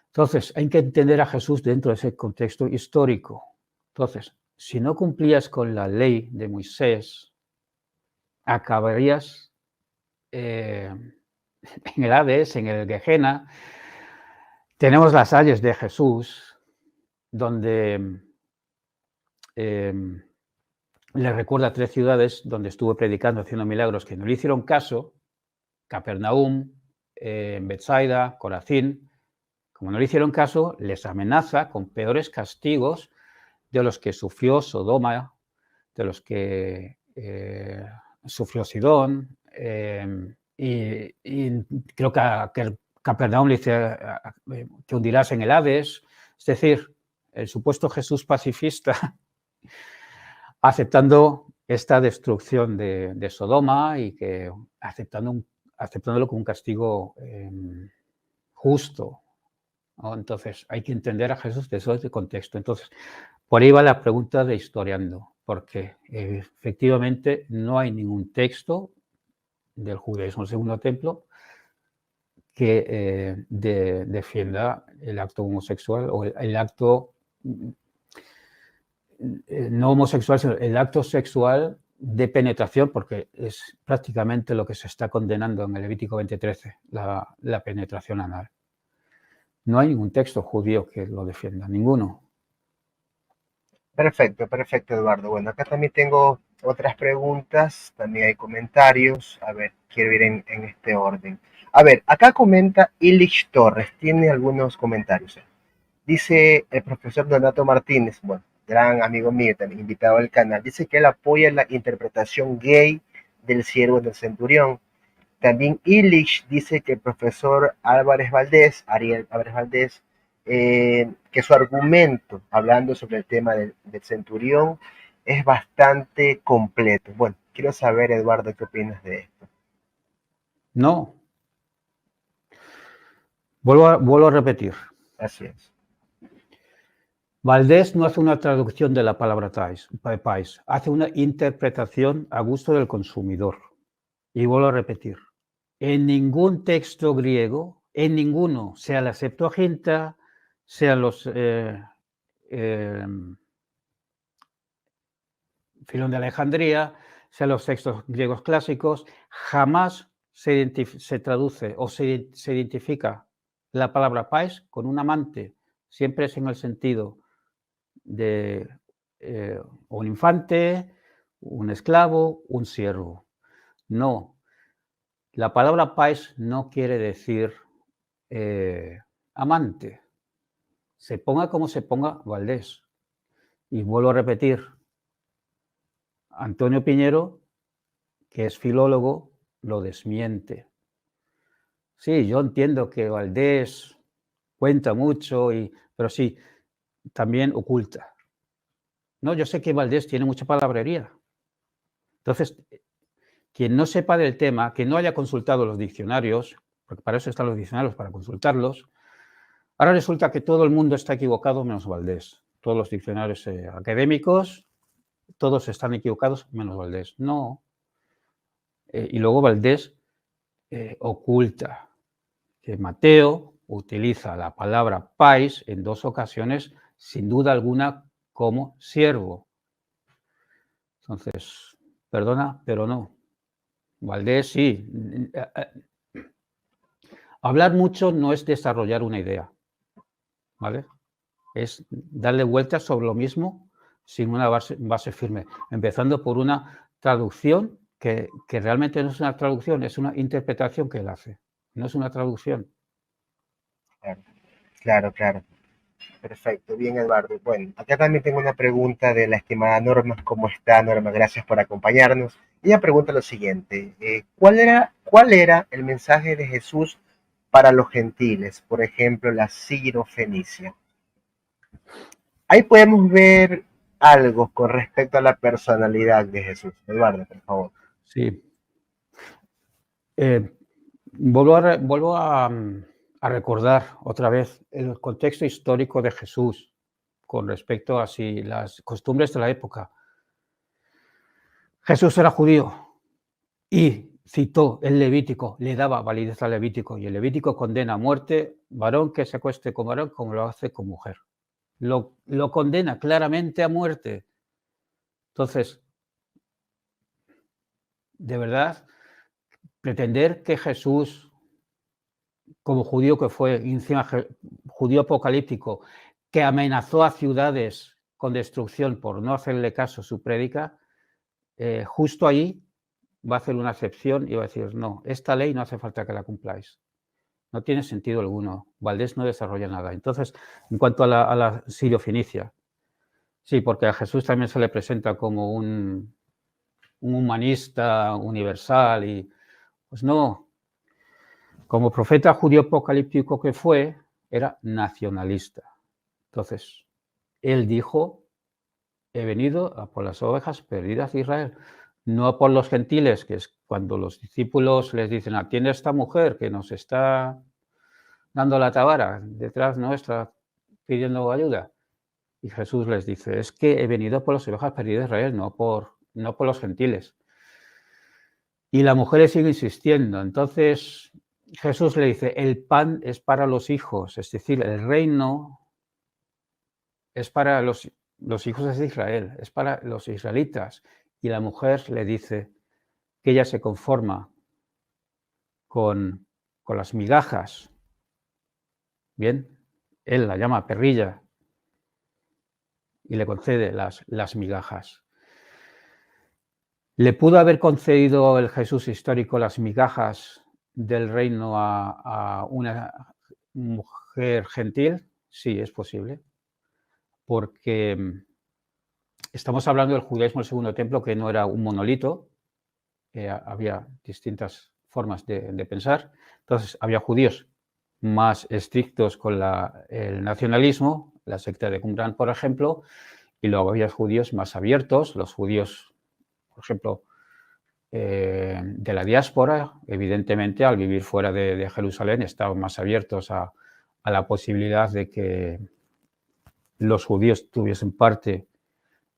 Entonces, hay que entender a Jesús dentro de ese contexto histórico. Entonces, si no cumplías con la ley de Moisés, acabarías en el Hades, en el Gehenna. Tenemos las ayes de Jesús, donde le recuerda 3 ciudades donde estuvo predicando, haciendo milagros, que no le hicieron caso: Capernaum, Betsaida, Corazín. Como no le hicieron caso, les amenaza con peores castigos de los que sufrió Sodoma, de los que sufrió Sidón, y creo que Capernaum le dice que hundirás en el Hades. Es decir, el supuesto Jesús pacifista aceptando esta destrucción de Sodoma y que aceptándolo como un castigo justo, ¿no? Entonces, hay que entender a Jesús desde ese contexto. Entonces, por ahí va la pregunta de historiando, porque efectivamente no hay ningún texto del judaísmo del Segundo Templo que defienda el acto homosexual o el acto no homosexual, sino el acto sexual de penetración, porque es prácticamente lo que se está condenando en el Levítico 20:13, la penetración anal. No hay ningún texto judío que lo defienda, ninguno. Perfecto, perfecto, Eduardo. Bueno, acá también tengo otras preguntas, también hay comentarios. A ver, quiero ir en este orden. A ver, acá comenta Illich Torres, tiene algunos comentarios. Dice el profesor Donato Martínez, bueno, gran amigo mío, también invitado al canal, dice que él apoya la interpretación gay del siervo del centurión. También Illich dice que el profesor Álvarez Valdés, Ariel Álvarez Valdés, que su argumento, hablando sobre el tema del centurión, es bastante completo. Bueno, quiero saber, Eduardo, qué opinas de esto. No. Vuelvo a repetir. Así es. Valdés no hace una traducción de la palabra país, hace una interpretación a gusto del consumidor. Y vuelvo a repetir, en ningún texto griego, en ninguno, sea la Septuaginta, sean los Filón de Alejandría, sean los textos griegos clásicos, jamás se traduce o se identifica la palabra pais con un amante. Siempre es en el sentido de un infante, un esclavo, un siervo. No. La palabra pais no quiere decir amante. Se ponga como se ponga Valdés. Y vuelvo a repetir, Antonio Piñero, que es filólogo, lo desmiente. Sí, yo entiendo que Valdés cuenta mucho, pero sí, también oculta. No, yo sé que Valdés tiene mucha palabrería. Entonces, quien no sepa del tema, que no haya consultado los diccionarios, porque para eso están los diccionarios, para consultarlos, ahora resulta que todo el mundo está equivocado menos Valdés. Todos los diccionarios académicos, todos están equivocados menos Valdés. No. Y luego Valdés oculta que Mateo utiliza la palabra pais en 2 ocasiones, sin duda alguna, como siervo. Entonces, perdona, pero no. Valdés sí. Hablar mucho no es desarrollar una idea, ¿vale? Es darle vueltas sobre lo mismo sin una base firme, empezando por una traducción que realmente no es una traducción, es una interpretación que él hace, no es una traducción. Claro, claro, claro. Perfecto, bien Eduardo. Bueno, acá también tengo una pregunta de la estimada Norma. ¿Cómo está Norma? Gracias por acompañarnos. Ella pregunta lo siguiente, ¿cuál era el mensaje de Jesús para los gentiles? Por ejemplo, la Sirofenicia. Ahí podemos ver algo con respecto a la personalidad de Jesús. Eduardo, por favor. Sí. Vuelvo a recordar otra vez el contexto histórico de Jesús con respecto a si las costumbres de la época. Jesús era judío y citó el Levítico, le daba validez al Levítico, y el Levítico condena a muerte varón que se acueste con varón como lo hace con mujer. Lo condena claramente a muerte. Entonces, de verdad, pretender que Jesús, como judío que fue, encima judío apocalíptico, que amenazó a ciudades con destrucción por no hacerle caso a su prédica, justo ahí va a hacer una excepción y va a decir, no, esta ley no hace falta que la cumpláis. No tiene sentido alguno. Valdés no desarrolla nada. Entonces, en cuanto a la Sirio-Fenicia, sí, porque a Jesús también se le presenta como un humanista universal y, pues no, como profeta judío apocalíptico que fue, era nacionalista. Entonces, él dijo, he venido a por las ovejas perdidas de Israel, no a por los gentiles, que es cuando los discípulos les dicen, atiende a esta mujer que nos está dando la tabara detrás nuestra pidiendo ayuda. Y Jesús les dice, es que he venido por las ovejas perdidas de Israel, no por los gentiles. Y la mujer sigue insistiendo. Entonces Jesús le dice, el pan es para los hijos, es decir, el reino es para los hijos de Israel, es para los israelitas. Y la mujer le dice que ella se conforma con las migajas. Bien, él la llama perrilla y le concede las migajas. ¿Le pudo haber concedido el Jesús histórico las migajas del reino a una mujer gentil? Sí, es posible, porque estamos hablando del judaísmo del Segundo Templo, que no era un monolito, había distintas formas de pensar. Entonces, había judíos más estrictos con el nacionalismo, la secta de Qumran, por ejemplo, y luego había judíos más abiertos, los judíos, por ejemplo, de la diáspora, evidentemente, al vivir fuera de Jerusalén, estaban más abiertos a la posibilidad de que los judíos tuviesen parte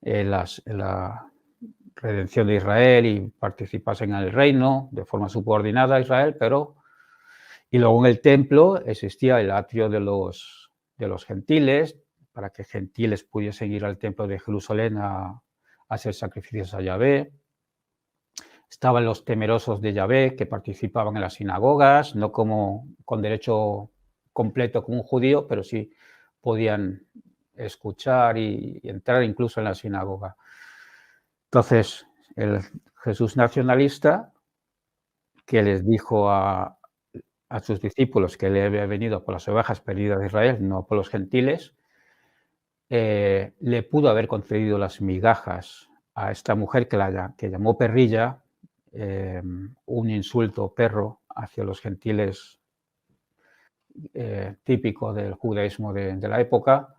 en la redención de Israel y participasen en el reino de forma subordinada a Israel, pero y luego en el templo existía el atrio de los gentiles, para que gentiles pudiesen ir al templo de Jerusalén a hacer sacrificios a Yahvé. Estaban los temerosos de Yahvé, que participaban en las sinagogas, no como con derecho completo como un judío, pero sí podían escuchar y entrar incluso en la sinagoga. Entonces, el Jesús nacionalista, que les dijo a sus discípulos que le había venido por las ovejas perdidas de Israel, no por los gentiles, le pudo haber concedido las migajas a esta mujer que llamó perrilla, un insulto perro hacia los gentiles típico del judaísmo de la época.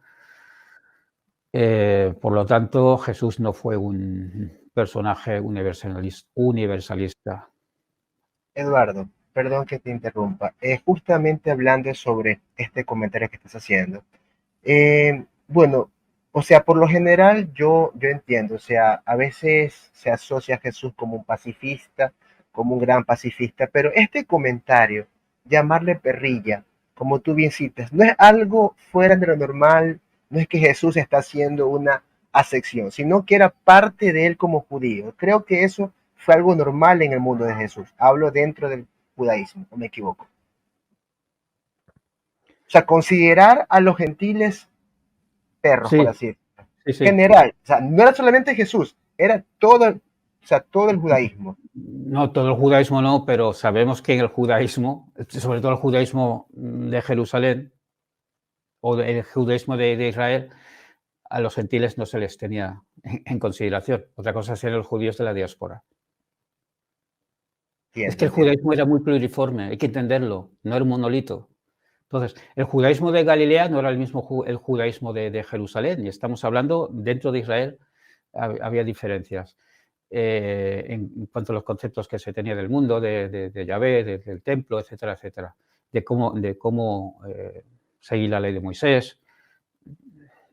Por lo tanto, Jesús no fue un personaje universalista. Eduardo, perdón que te interrumpa. Justamente hablando sobre este comentario que estás haciendo. Bueno, o sea, por lo general yo entiendo, o sea, a veces se asocia a Jesús como un pacifista, como un gran pacifista, pero este comentario, llamarle perrilla, como tú bien citas, no es algo fuera de lo normal, no es que Jesús está haciendo una acepción, sino que era parte de él como judío. Creo que eso fue algo normal en el mundo de Jesús. Hablo dentro del judaísmo, ¿o me equivoco? O sea, considerar a los gentiles perros, por Sí, así decirlo. sí, sí. General, o sea, no era solamente Jesús, era todo, o sea, todo el judaísmo. No, todo el judaísmo no, pero sabemos que en el judaísmo, sobre todo el judaísmo de Jerusalén, o el judaísmo de Israel, a los gentiles no se les tenía en consideración. Otra cosa serían los judíos de la diáspora. Es que el judaísmo era muy pluriforme, hay que entenderlo, no era un monolito. Entonces, el judaísmo de Galilea no era el mismo el judaísmo de Jerusalén, y estamos hablando, dentro de Israel había diferencias en cuanto a los conceptos que se tenía del mundo, de Yahvé, del templo, etcétera, etcétera, de cómo seguir la ley de Moisés.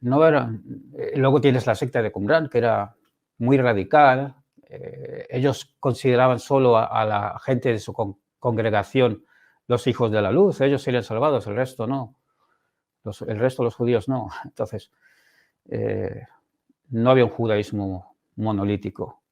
No era, luego tienes la secta de Qumran, que era muy radical. Ellos consideraban solo a la gente de su congregación los hijos de la luz, ellos serían salvados, el resto no. El resto, los judíos, no. Entonces, no había un judaísmo monolítico.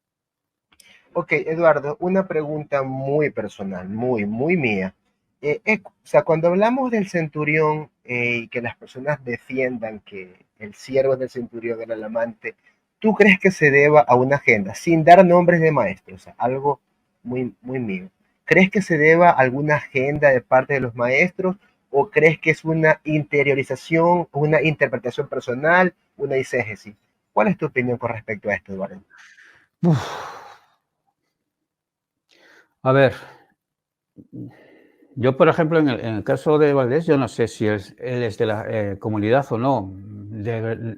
Ok, Eduardo, una pregunta muy personal, muy mía. O sea, cuando hablamos del centurión y que las personas defiendan que el siervo del centurión era el amante, ¿tú crees que se deba a una agenda, sin dar nombres de maestros, o sea, algo muy mío? ¿Crees que se deba a alguna agenda de parte de los maestros o crees que es una interiorización, una interpretación personal, una exégesis? ¿Cuál es tu opinión con respecto a esto, Eduardo? A ver, yo, por ejemplo, en el caso de Valdés, yo no sé si él es de la comunidad o no.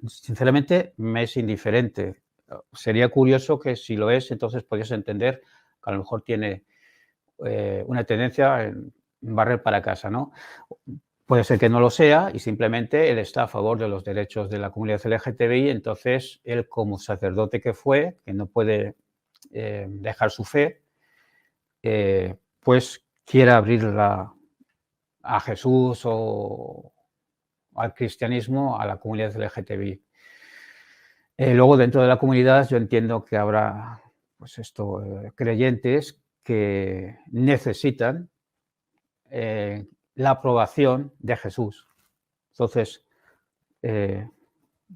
Sinceramente, me es indiferente. Sería curioso que si lo es, entonces podrías entender que a lo mejor tiene una tendencia en barrer para casa, ¿no? Puede ser que no lo sea y simplemente él está a favor de los derechos de la comunidad LGTBI, entonces él como sacerdote que fue, que no puede dejar su fe, pues quiere abrirla a Jesús o al cristianismo a la comunidad LGTBI. Luego dentro de la comunidad yo entiendo que habrá pues creyentes que necesitan la aprobación de Jesús. Entonces,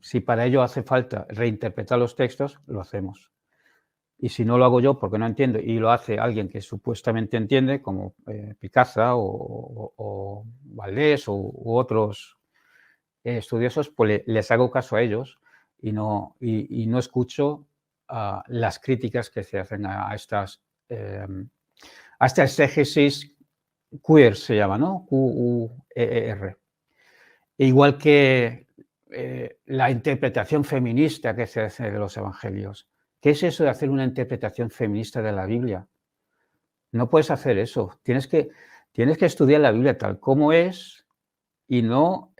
si para ello hace falta reinterpretar los textos, lo hacemos. Y si no lo hago yo porque no entiendo y lo hace alguien que supuestamente entiende, como Picaza o Valdés u otros estudiosos, pues les hago caso a ellos y no escucho las críticas que se hacen a esta exégesis queer, se llama, ¿no? Q-U-E-E-R. Igual que la interpretación feminista que se hace de los evangelios. ¿Qué es eso de hacer una interpretación feminista de la Biblia? No puedes hacer eso. Tienes que estudiar la Biblia tal como es y no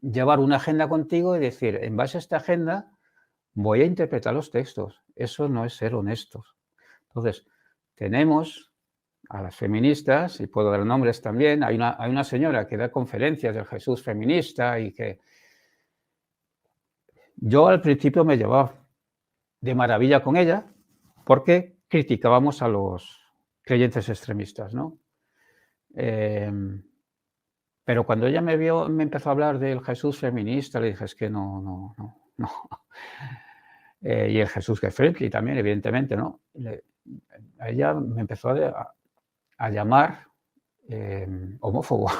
llevar una agenda contigo y decir, en base a esta agenda voy a interpretar los textos. Eso no es ser honestos. Entonces, tenemos a las feministas, y puedo dar nombres también, hay una señora que da conferencias del Jesús feminista y que yo al principio me llevaba de maravilla con ella porque criticábamos a los creyentes extremistas, ¿no? Pero cuando ella me empezó a hablar del Jesús feminista, le dije, es que no. Y el Jesús que friendly también, evidentemente, ¿no? Ella me empezó a llamar homófobo.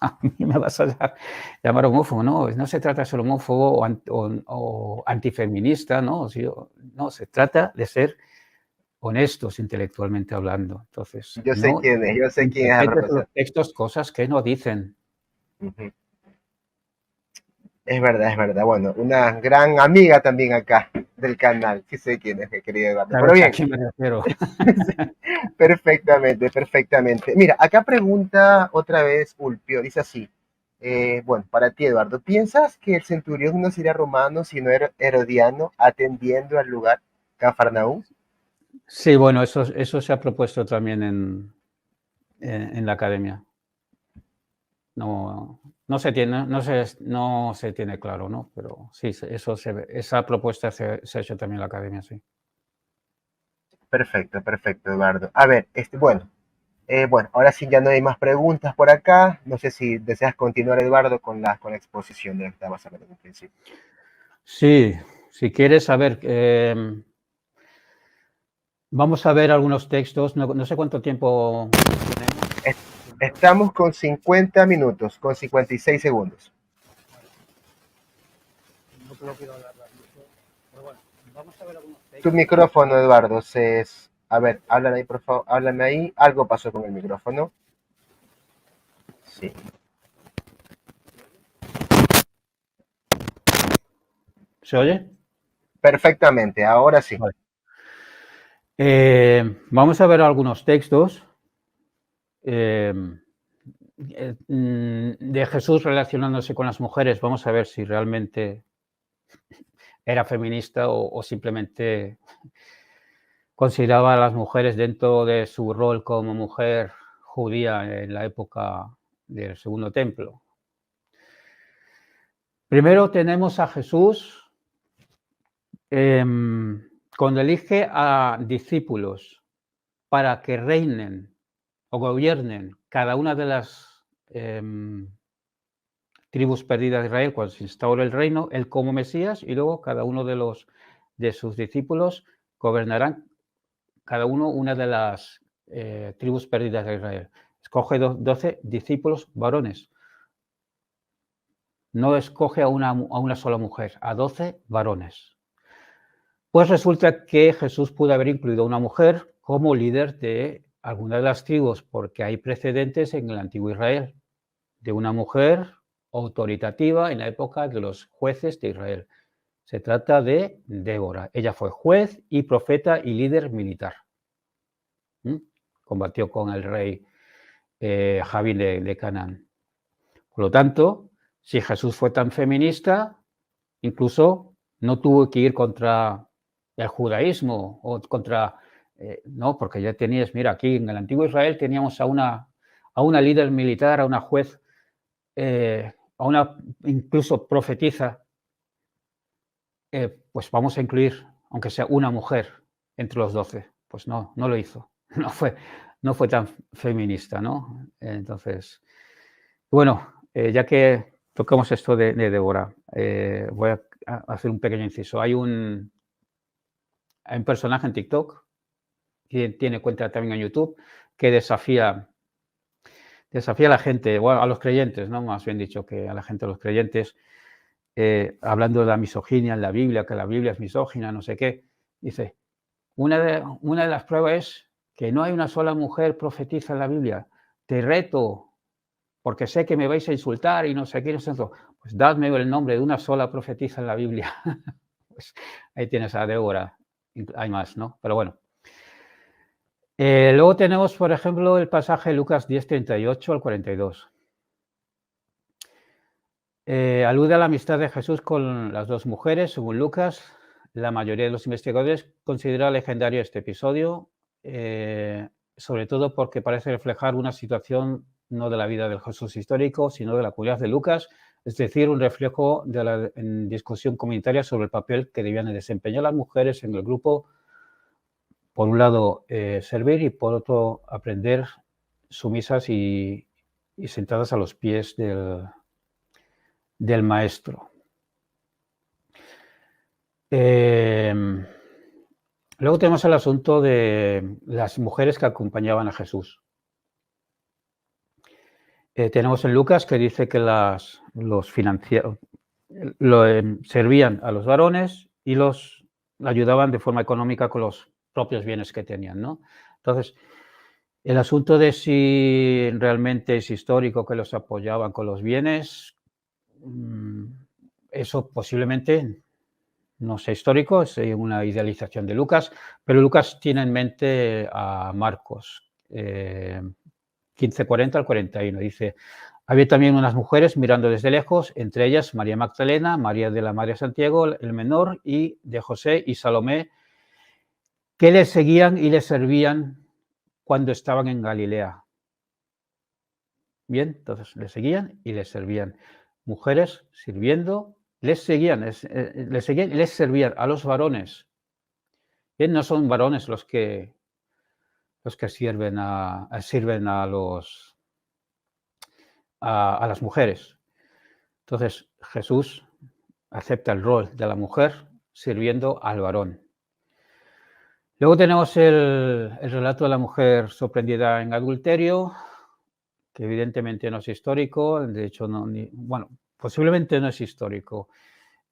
A mí me vas a llamar homófobo, ¿no? No se trata de ser homófobo o antifeminista, ¿no? No, se trata de ser honestos intelectualmente hablando. Entonces, yo sé quién es los textos cosas que no dicen. Uh-huh. Es verdad. Bueno, una gran amiga también acá del canal. Sí sé quién es, mi querido Eduardo. Pero bien. ¿A quién me refiero? Perfectamente. Mira, acá pregunta otra vez Ulpio, dice así. Bueno, para ti, Eduardo, ¿piensas que el centurión no sería romano sino herodiano atendiendo al lugar Cafarnaúm? Sí, bueno, eso se ha propuesto también en la academia. No se tiene claro, ¿no? Pero sí, esa propuesta se ha hecho también en la academia, sí. Perfecto, Eduardo. A ver, bueno, ahora sí ya no hay más preguntas por acá. No sé si deseas continuar, Eduardo, con la exposición de lo que estabas hablando en un principio. Sí, si quieres saber, vamos a ver algunos textos. No sé cuánto tiempo tenemos. Estamos con 50 minutos, con 56 segundos. eso no quiero alargar mucho. Pero bueno, vamos a ver algunos Tu textos. micrófono, Eduardo, A ver, háblame ahí, por favor, háblame ahí. Algo pasó con el micrófono. Sí. ¿Se oye? Perfectamente, ahora sí. Vale. Vamos a ver algunos textos de Jesús relacionándose con las mujeres. Vamos a ver si realmente era feminista o simplemente consideraba a las mujeres dentro de su rol como mujer judía en la época del Segundo Templo. Primero tenemos a Jesús cuando elige a discípulos para que reinen o gobiernen cada una de las tribus perdidas de Israel cuando se instaura el reino, él como Mesías, y luego cada uno de sus discípulos gobernarán cada uno una de las tribus perdidas de Israel. Escoge 12 discípulos varones. No escoge a una sola mujer, a 12 varones. Pues resulta que Jesús pudo haber incluido a una mujer como líder de alguna de las tribus, porque hay precedentes en el antiguo Israel de una mujer autoritativa en la época de los jueces de Israel. Se trata de Débora. Ella fue juez y profeta y líder militar. Combatió con el rey Javín de Canaán. Por lo tanto, si Jesús fue tan feminista, incluso no tuvo que ir contra el judaísmo o contra... no, porque ya tenías, mira, aquí en el antiguo Israel teníamos a una líder militar, a una juez, a una incluso profetisa, pues vamos a incluir, aunque sea una mujer, entre los 12. Pues no, no lo hizo. No fue tan feminista, ¿no? Entonces, bueno, ya que tocamos esto de Débora, voy a hacer un pequeño inciso. Hay un personaje en TikTok que tiene cuenta también en YouTube que desafía a la gente, bueno, a los creyentes, ¿no? Más bien dicho, que a la gente, a los creyentes, hablando de la misoginia en la Biblia, que la Biblia es misógina, no sé qué. Dice, una de las pruebas es que no hay una sola mujer profetiza en la Biblia. Te reto, porque sé que me vais a insultar y no sé qué, no sé qué. Pues dadme el nombre de una sola profetisa en la Biblia. Pues ahí tienes a Débora. Hay más, ¿no? Pero bueno. Luego tenemos, por ejemplo, el pasaje de Lucas 10, 38 al 42. Alude a la amistad de Jesús con las dos mujeres, según Lucas. La mayoría de los investigadores considera legendario este episodio, sobre todo porque parece reflejar una situación no de la vida del Jesús histórico, sino de la comunidad de Lucas, es decir, un reflejo de la discusión comunitaria sobre el papel que debían desempeñar las mujeres en el grupo. Por un lado, servir y por otro, aprender sumisas y sentadas a los pies del maestro. Luego tenemos el asunto de las mujeres que acompañaban a Jesús. Tenemos en Lucas que dice que servían a los varones y los ayudaban de forma económica con los propios bienes que tenían, ¿no? Entonces, el asunto de si realmente es histórico que los apoyaban con los bienes, eso posiblemente no sea histórico, es una idealización de Lucas, pero Lucas tiene en mente a Marcos, 15:40 al 41. Dice, había también unas mujeres mirando desde lejos, entre ellas María Magdalena, María de la Madre Santiago, el menor, y de José y Salomé, que le seguían y le servían cuando estaban en Galilea. Bien, entonces le seguían y les servían. Mujeres sirviendo, les seguían y les servían a los varones. Bien, no son varones los que sirven a las mujeres. Entonces Jesús acepta el rol de la mujer sirviendo al varón. Luego tenemos el relato de la mujer sorprendida en adulterio, que evidentemente no es histórico, de hecho, posiblemente no es histórico.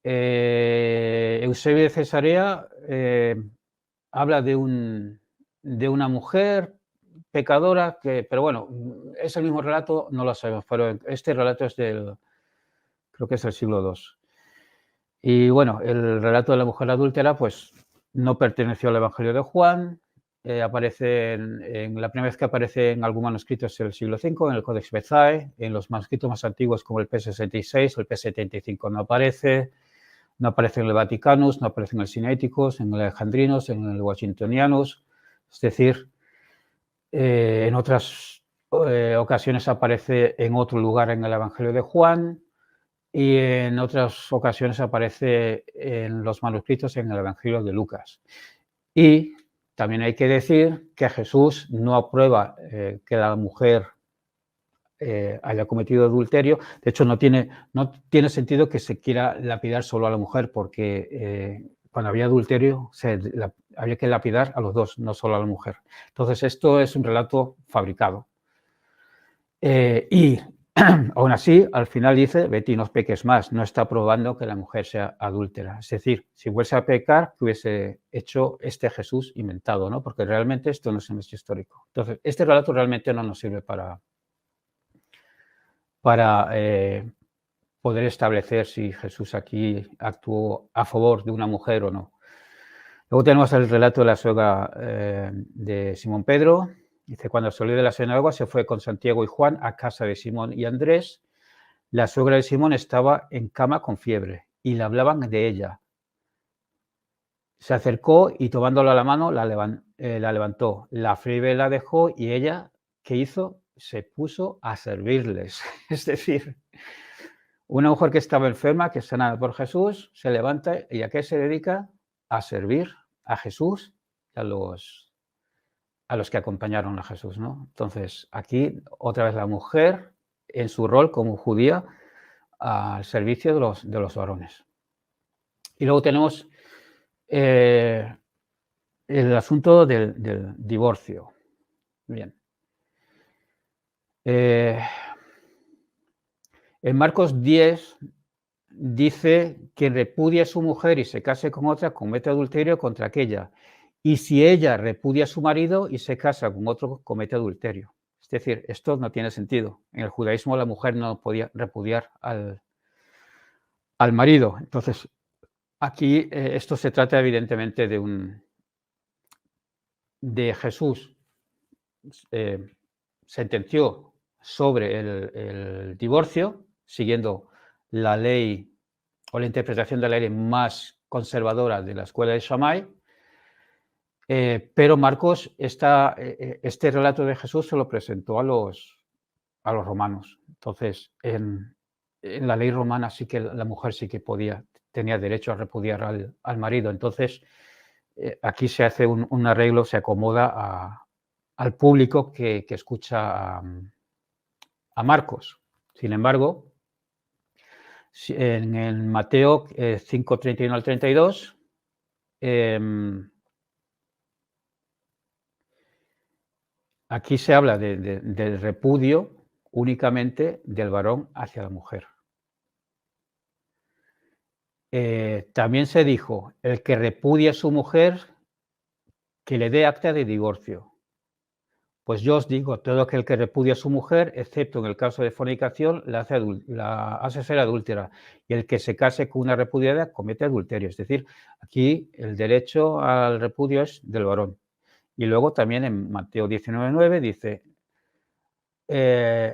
Eusebio de Cesarea habla de una mujer pecadora pero bueno, es el mismo relato, no lo sabemos, pero este relato es creo que es del siglo II. Y bueno, el relato de la mujer adúltera, pues no perteneció al Evangelio de Juan, aparece en la primera vez que aparece en algún manuscrito es el siglo V, en el Codex Bezae, en los manuscritos más antiguos como el P66 o el P75 no aparece en el Vaticanus, no aparece en el Sinaiticus, en el Alejandrinus, en el Washingtonianus, es decir, en otras ocasiones aparece en otro lugar en el Evangelio de Juan, y en otras ocasiones aparece en los manuscritos en el Evangelio de Lucas. Y también hay que decir que Jesús no aprueba que la mujer haya cometido adulterio. De hecho, no tiene sentido que se quiera lapidar solo a la mujer, porque cuando había adulterio había que lapidar a los dos, no solo a la mujer. Entonces, esto es un relato fabricado. Y aún así, al final dice, Betty, no peques más, no está probando que la mujer sea adúltera. Es decir, si vuelve a pecar, que hubiese hecho este Jesús inventado, ¿no? Porque realmente esto no es un hecho histórico. Entonces, este relato realmente no nos sirve para poder establecer si Jesús aquí actuó a favor de una mujer o no. Luego tenemos el relato de la suegra de Simón Pedro. Dice, cuando salió de la sinagoga se fue con Santiago y Juan a casa de Simón y Andrés. La suegra de Simón estaba en cama con fiebre y le hablaban de ella. Se acercó y tomándola a la mano la levantó. La fiebre la dejó y ella, ¿qué hizo? Se puso a servirles. Es decir, una mujer que estaba enferma, que es sanada por Jesús, se levanta y ¿a qué se dedica? A servir a Jesús y a los que acompañaron a Jesús, ¿no? Entonces, aquí otra vez la mujer en su rol como judía al servicio de los varones. Y luego tenemos el asunto del divorcio. Bien. En Marcos 10 dice: quien repudia a su mujer y se case con otra comete adulterio contra aquella. Y si ella repudia a su marido y se casa con otro, comete adulterio. Es decir, esto no tiene sentido. En el judaísmo la mujer no podía repudiar al marido. Entonces, aquí esto se trata evidentemente de Jesús. Sentenció sobre el divorcio, siguiendo la ley o la interpretación de la ley más conservadora de la escuela de Shammai, pero Marcos este relato de Jesús se lo presentó a los romanos. Entonces, en la ley romana sí que la mujer sí que tenía derecho a repudiar al marido. Entonces, aquí se hace un arreglo, se acomoda al público que escucha a Marcos. Sin embargo, en Mateo 5, 31 al 32, aquí se habla del repudio únicamente del varón hacia la mujer. También se dijo, el que repudia a su mujer, que le dé acta de divorcio. Pues yo os digo, todo aquel que repudia a su mujer, excepto en el caso de fornicación, la hace ser adúltera. Y el que se case con una repudiada comete adulterio. Es decir, aquí el derecho al repudio es del varón. Y luego también en Mateo 19:9 dice,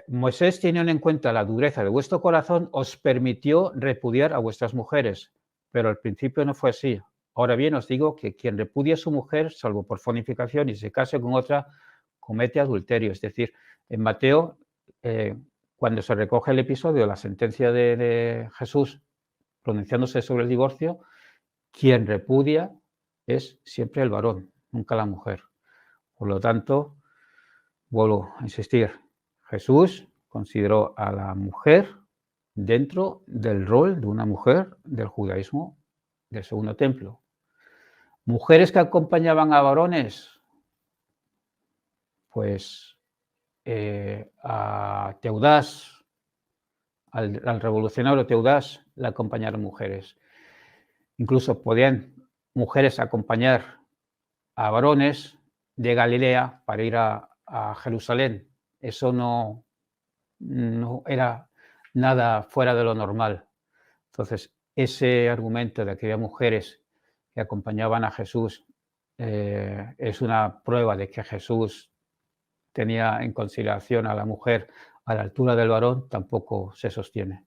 Moisés, teniendo en cuenta la dureza de vuestro corazón, os permitió repudiar a vuestras mujeres, pero al principio no fue así. Ahora bien, os digo que quien repudia a su mujer, salvo por fornicación, y se case con otra, comete adulterio. Es decir, en Mateo, cuando se recoge el episodio, la sentencia de Jesús pronunciándose sobre el divorcio, quien repudia es siempre el varón, nunca la mujer. Por lo tanto, vuelvo a insistir, Jesús consideró a la mujer dentro del rol de una mujer del judaísmo del Segundo Templo. Mujeres que acompañaban a varones, pues a Teudás, al revolucionario Teudás, le acompañaron mujeres. Incluso podían mujeres acompañar a varones de Galilea para ir a Jerusalén. Eso no era nada fuera de lo normal. Entonces, ese argumento de que había mujeres que acompañaban a Jesús es una prueba de que Jesús tenía en consideración a la mujer a la altura del varón, tampoco se sostiene.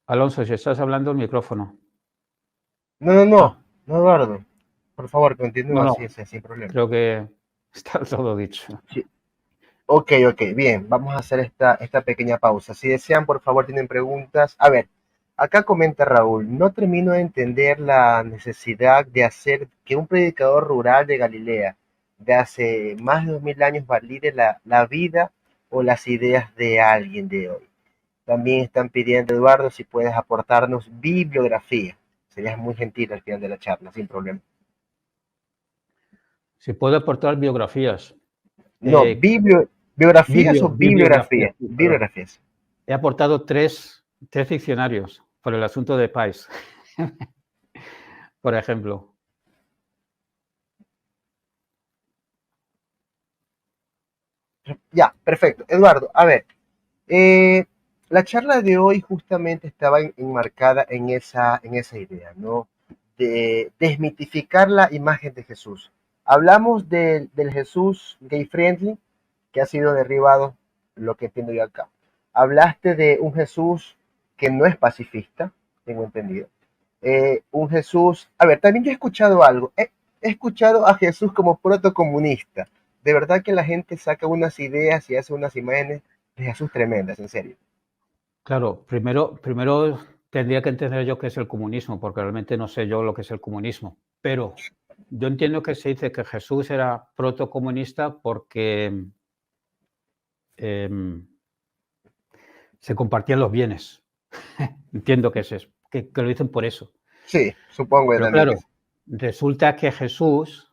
Alonso, si estás hablando, el micrófono. No, Eduardo. Por favor, continúa No, así, sin problema. creo que está todo dicho. Sí. Ok, bien, vamos a hacer esta pequeña pausa. Si desean, por favor, tienen preguntas. A ver, acá comenta Raúl, no termino de entender la necesidad de hacer que un predicador rural de Galilea de hace más de 2000 años valide la vida o las ideas de alguien de hoy. También están pidiendo, Eduardo, si puedes aportarnos bibliografía. Serías muy gentil al final de la charla, sin problema. Si puedo aportar biografías. No, biografías o Bibliografías, bibliografías. sí, perdón. Bibliografías. He aportado tres diccionarios por el asunto de Pais, por ejemplo. Ya, perfecto. Eduardo, a ver, la charla de hoy justamente estaba enmarcada en esa idea, ¿no? De desmitificar la imagen de Jesús. Hablamos del Jesús gay friendly, que ha sido derribado, lo que entiendo yo acá. Hablaste de un Jesús que no es pacifista, tengo entendido. Un Jesús, a ver, también yo he escuchado algo, he escuchado a Jesús como protocomunista. De verdad que la gente saca unas ideas y hace unas imágenes de Jesús tremendas, en serio. Claro, primero tendría que entender yo qué es el comunismo, porque realmente no sé yo lo que es el comunismo. Pero yo entiendo que se dice que Jesús era protocomunista porque se compartían los bienes. Entiendo que es eso, que lo dicen por eso. Sí, supongo Pero también claro, que sí. resulta que Jesús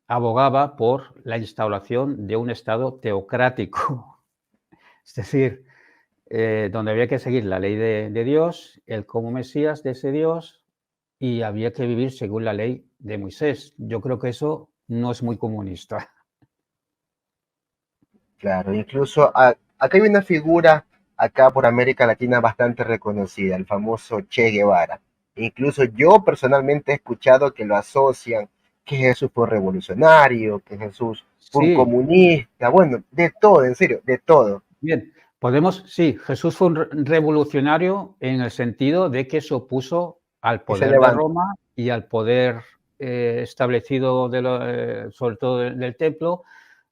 abogaba por la instauración de un Estado teocrático. Es decir, donde había que seguir la ley de Dios, él como Mesías de ese Dios, y había que vivir según la ley de Moisés. Yo creo que eso no es muy comunista. Claro, incluso acá hay una figura acá por América Latina bastante reconocida, el famoso Che Guevara. Incluso yo personalmente he escuchado que lo asocian, que Jesús fue un revolucionario, que Jesús fue un Sí, comunista, bueno, de todo, en serio, de todo. bien. Sí, Jesús fue un revolucionario en el sentido de que se opuso al Y se poder de levanta. Roma y al poder establecido, sobre todo del templo,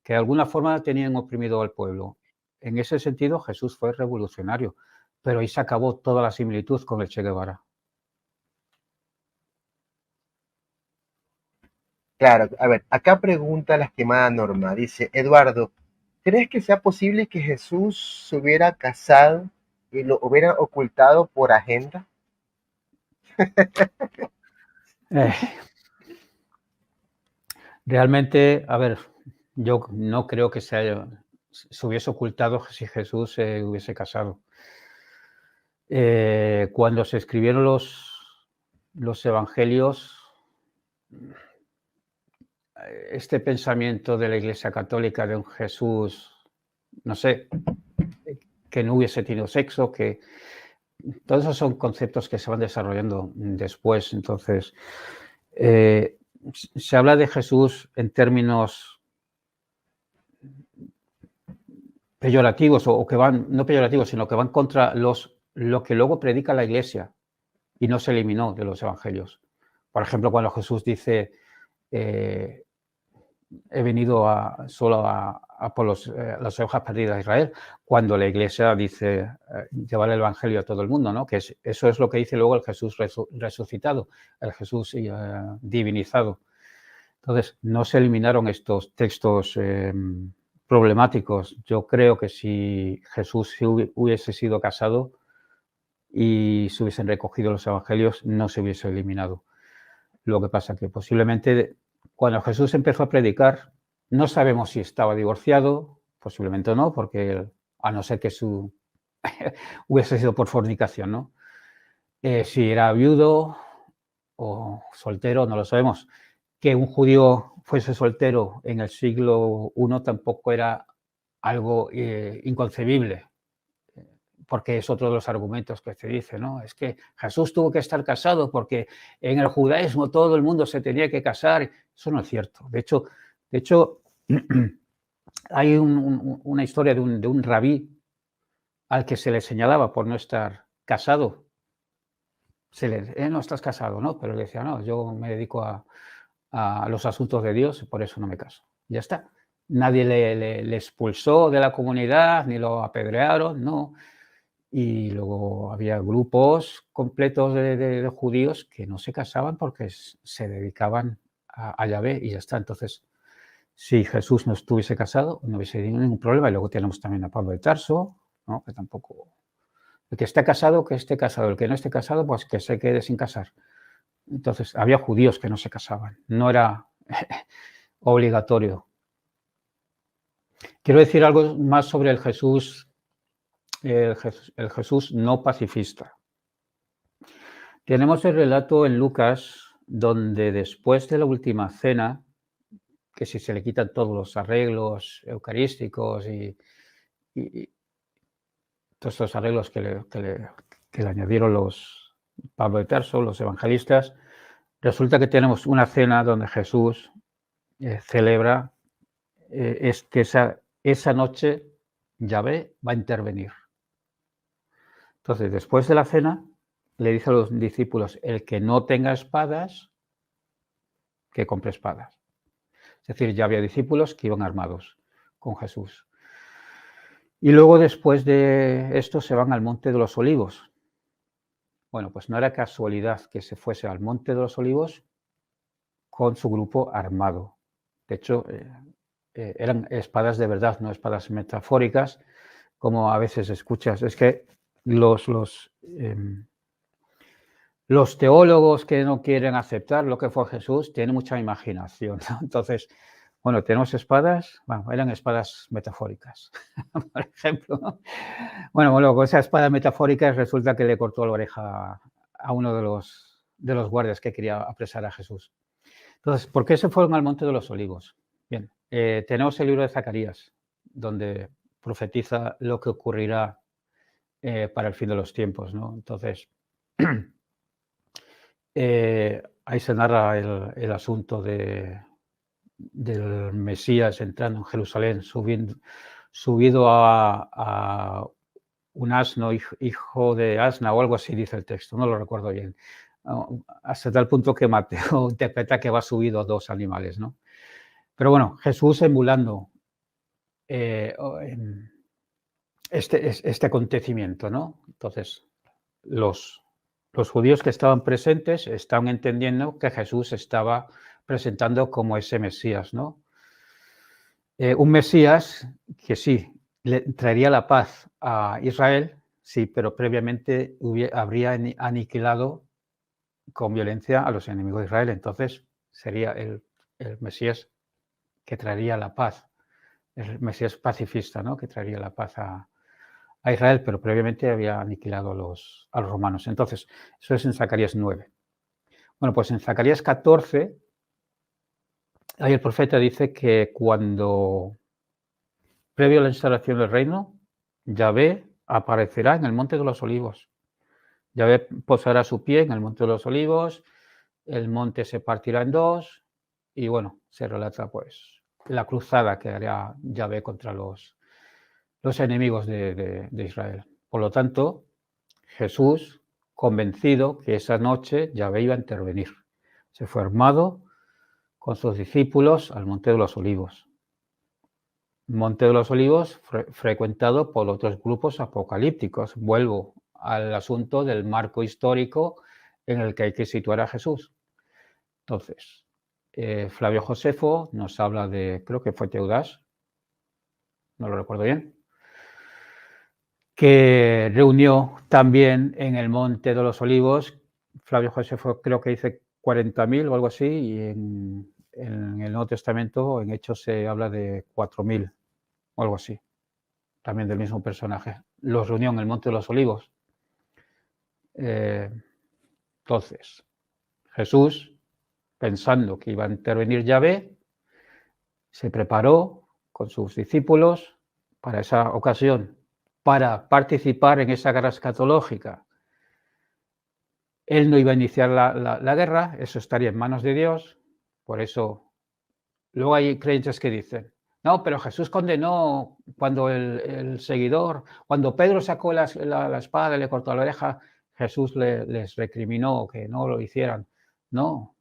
que de alguna forma tenían oprimido al pueblo. En ese sentido, Jesús fue revolucionario, pero ahí se acabó toda la similitud con el Che Guevara. Claro, a ver, acá pregunta la estimada Norma, dice, Eduardo, ¿crees que sea posible que Jesús se hubiera casado y lo hubiera ocultado por agenda? Eh, Realmente, a ver, yo no creo que se hubiese ocultado si Jesús se hubiese casado. Cuando se escribieron los evangelios, este pensamiento de la Iglesia Católica de un Jesús, no sé, que no hubiese tenido sexo, que todos esos son conceptos que se van desarrollando después. Entonces, se habla de Jesús en términos peyorativos o que van, no peyorativos, sino que van contra lo que luego predica la Iglesia y no se eliminó de los evangelios. Por ejemplo, cuando Jesús dice, he venido solo a por las ovejas perdidas de Israel, cuando la Iglesia dice llevar el evangelio a todo el mundo, ¿no? Que eso es lo que dice luego el Jesús resucitado, el Jesús divinizado. Entonces, no se eliminaron estos textos problemáticos. Yo creo que si Jesús hubiese sido casado y se hubiesen recogido los evangelios, no se hubiese eliminado. Lo que pasa que posiblemente cuando Jesús empezó a predicar, No sabemos si estaba divorciado, posiblemente no, porque a no ser que hubiese sido por fornicación, ¿no? Si era viudo o soltero, no lo sabemos. Que un judío fuese soltero en el siglo I tampoco era algo inconcebible, porque es otro de los argumentos que se dice, ¿no? Es que Jesús tuvo que estar casado porque en el judaísmo todo el mundo se tenía que casar. Eso no es cierto. De hecho hay una historia de un rabí al que se le señalaba por no estar casado. No estás casado, ¿no? Pero le decía, no, yo me dedico a los asuntos de Dios y por eso no me caso. Ya está. Nadie le expulsó de la comunidad, ni lo apedrearon, no. Y luego había grupos completos de judíos que no se casaban porque se dedicaban a Yahvé y ya está. Entonces, si Jesús no estuviese casado, no hubiese ningún problema. Y luego tenemos también a Pablo de Tarso, ¿no? Que tampoco... El que esté casado, que esté casado. El que no esté casado, pues que se quede sin casar. Entonces, había judíos que no se casaban. No era obligatorio. Quiero decir algo más sobre el Jesús no pacifista. Tenemos el relato en Lucas donde después de la última cena, que si se le quitan todos los arreglos eucarísticos y todos estos arreglos que le añadieron los Pablo de Tarso, los evangelistas, resulta que tenemos una cena donde Jesús celebra que esa noche Yahvé va a intervenir. Entonces, después de la cena, le dice a los discípulos, el que no tenga espadas, que compre espadas. Es decir, ya había discípulos que iban armados con Jesús. Y luego, después de esto, se van al Monte de los Olivos. Bueno, pues no era casualidad que se fuese al Monte de los Olivos con su grupo armado. De hecho, eran espadas de verdad, no espadas metafóricas, como a veces escuchas. Es que los teólogos que no quieren aceptar lo que fue Jesús tienen mucha imaginación, ¿no? Entonces, bueno, tenemos espadas, bueno, eran espadas metafóricas, por ejemplo, ¿no? Bueno, con esa espada metafórica resulta que le cortó la oreja a uno de los guardias que quería apresar a Jesús. Entonces, ¿por qué se fueron al Monte de los Olivos? Bien, tenemos el libro de Zacarías, donde profetiza lo que ocurrirá para el fin de los tiempos, ¿no? Entonces, ahí se narra el asunto del Mesías entrando en Jerusalén, subido a un asno, hijo de asna o algo así dice el texto, no lo recuerdo bien. Hasta tal punto que Mateo interpreta que va subido a dos animales, ¿no? Pero bueno, Jesús emulando este acontecimiento, ¿no? Entonces, los judíos que estaban presentes estaban entendiendo que Jesús estaba presentando como ese Mesías, ¿no? Un Mesías que sí, le traería la paz a Israel, sí, pero previamente habría aniquilado con violencia a los enemigos de Israel. Entonces, sería el Mesías que traería la paz, el Mesías pacifista, ¿no? Que traería la paz a Israel, pero previamente había aniquilado a los romanos. Entonces, eso es en Zacarías 9. Bueno, pues en Zacarías 14, ahí el profeta dice que cuando, previo a la instalación del reino, Yahvé aparecerá en el Monte de los Olivos. Yahvé posará su pie en el Monte de los Olivos, el monte se partirá en dos y, bueno, se relata pues la cruzada que hará Yahvé contra los enemigos de Israel. Por lo tanto, Jesús, convencido que esa noche Yahvé iba a intervenir, se fue armado con sus discípulos al Monte de los Olivos. Monte de los Olivos frecuentado por otros grupos apocalípticos. Vuelvo al asunto del marco histórico en el que hay que situar a Jesús. Entonces, Flavio Josefo nos habla de, creo que fue Teudas, no lo recuerdo bien, que reunió también en el Monte de los Olivos, Flavio Josefo creo que dice 40.000 o algo así, y en el Nuevo Testamento, en Hechos, se habla de 4.000 o algo así, también del mismo personaje. Los reunió en el Monte de los Olivos. Entonces, Jesús, pensando que iba a intervenir Yahvé, se preparó con sus discípulos para esa ocasión, para participar en esa guerra escatológica. Él no iba a iniciar la guerra, eso estaría en manos de Dios, por eso luego hay creyentes que dicen, no, pero Jesús condenó cuando el seguidor, cuando Pedro sacó la espada y le cortó la oreja, Jesús les recriminó que no lo hicieran. No.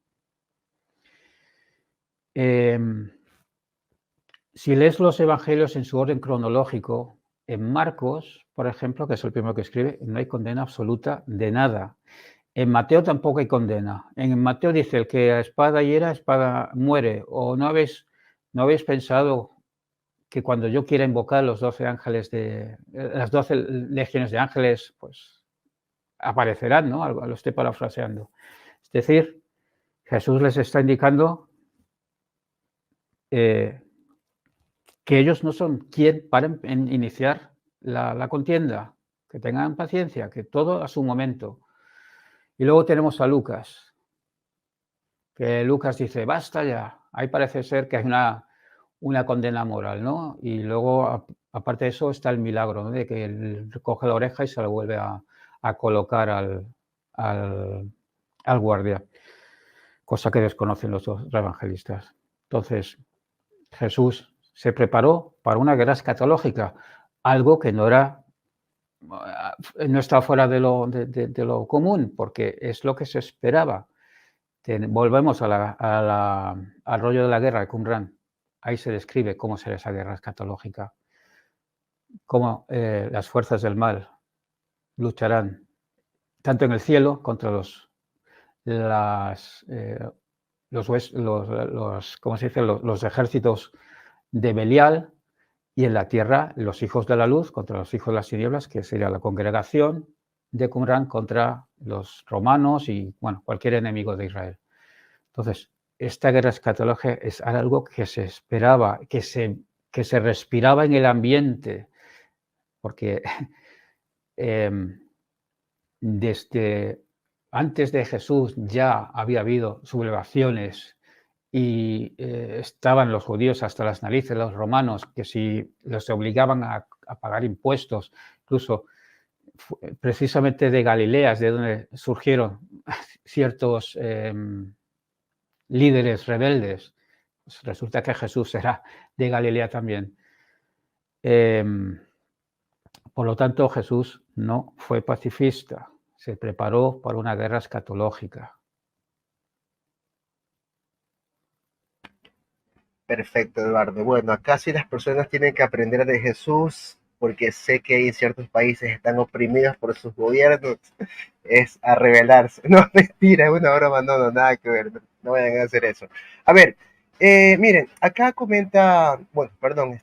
Si lees los evangelios en su orden cronológico, en Marcos, por ejemplo, que es el primero que escribe, no hay condena absoluta de nada. En Mateo tampoco hay condena. En Mateo dice, el que a espada hiera, espada muere. O no habéis pensado que cuando yo quiera invocar los 12 ángeles las 12 legiones de ángeles, pues aparecerán, ¿no? Lo estoy parafraseando. Es decir, Jesús les está indicando que ellos no son quien para iniciar la contienda, que tengan paciencia, que todo a su momento. Y luego tenemos a Lucas, que Lucas dice, basta ya. Ahí parece ser que hay una condena moral, ¿no? Y luego, aparte de eso, está el milagro, ¿no? De que él coge la oreja y se la vuelve a colocar al guardia, cosa que desconocen los dos evangelistas. Entonces, Jesús se preparó para una guerra escatológica, algo que no está fuera de lo común, porque es lo que se esperaba. Volvemos al rollo de la guerra de Qumran. Ahí se describe cómo será esa guerra escatológica, cómo las fuerzas del mal lucharán tanto en el cielo contra los ejércitos de Belial, y en la tierra los hijos de la luz contra los hijos de las tinieblas, que sería la congregación de Qumran contra los romanos y, bueno, cualquier enemigo de Israel. Entonces, esta guerra escatológica es algo que se esperaba, que se respiraba en el ambiente, porque desde antes de Jesús ya había habido sublevaciones y estaban los judíos hasta las narices, los romanos, que si los obligaban a pagar impuestos, incluso precisamente de Galilea, de donde surgieron ciertos líderes rebeldes. Pues resulta que Jesús era de Galilea también. Por lo tanto, Jesús no fue pacifista, se preparó para una guerra escatológica. Perfecto, Eduardo. Bueno, acá sí las personas tienen que aprender de Jesús, porque sé que en ciertos países están oprimidos por sus gobiernos, es a rebelarse. No, mentira, es una broma, no, nada que ver, no vayan a hacer eso. A ver, miren, acá comenta, bueno, perdón,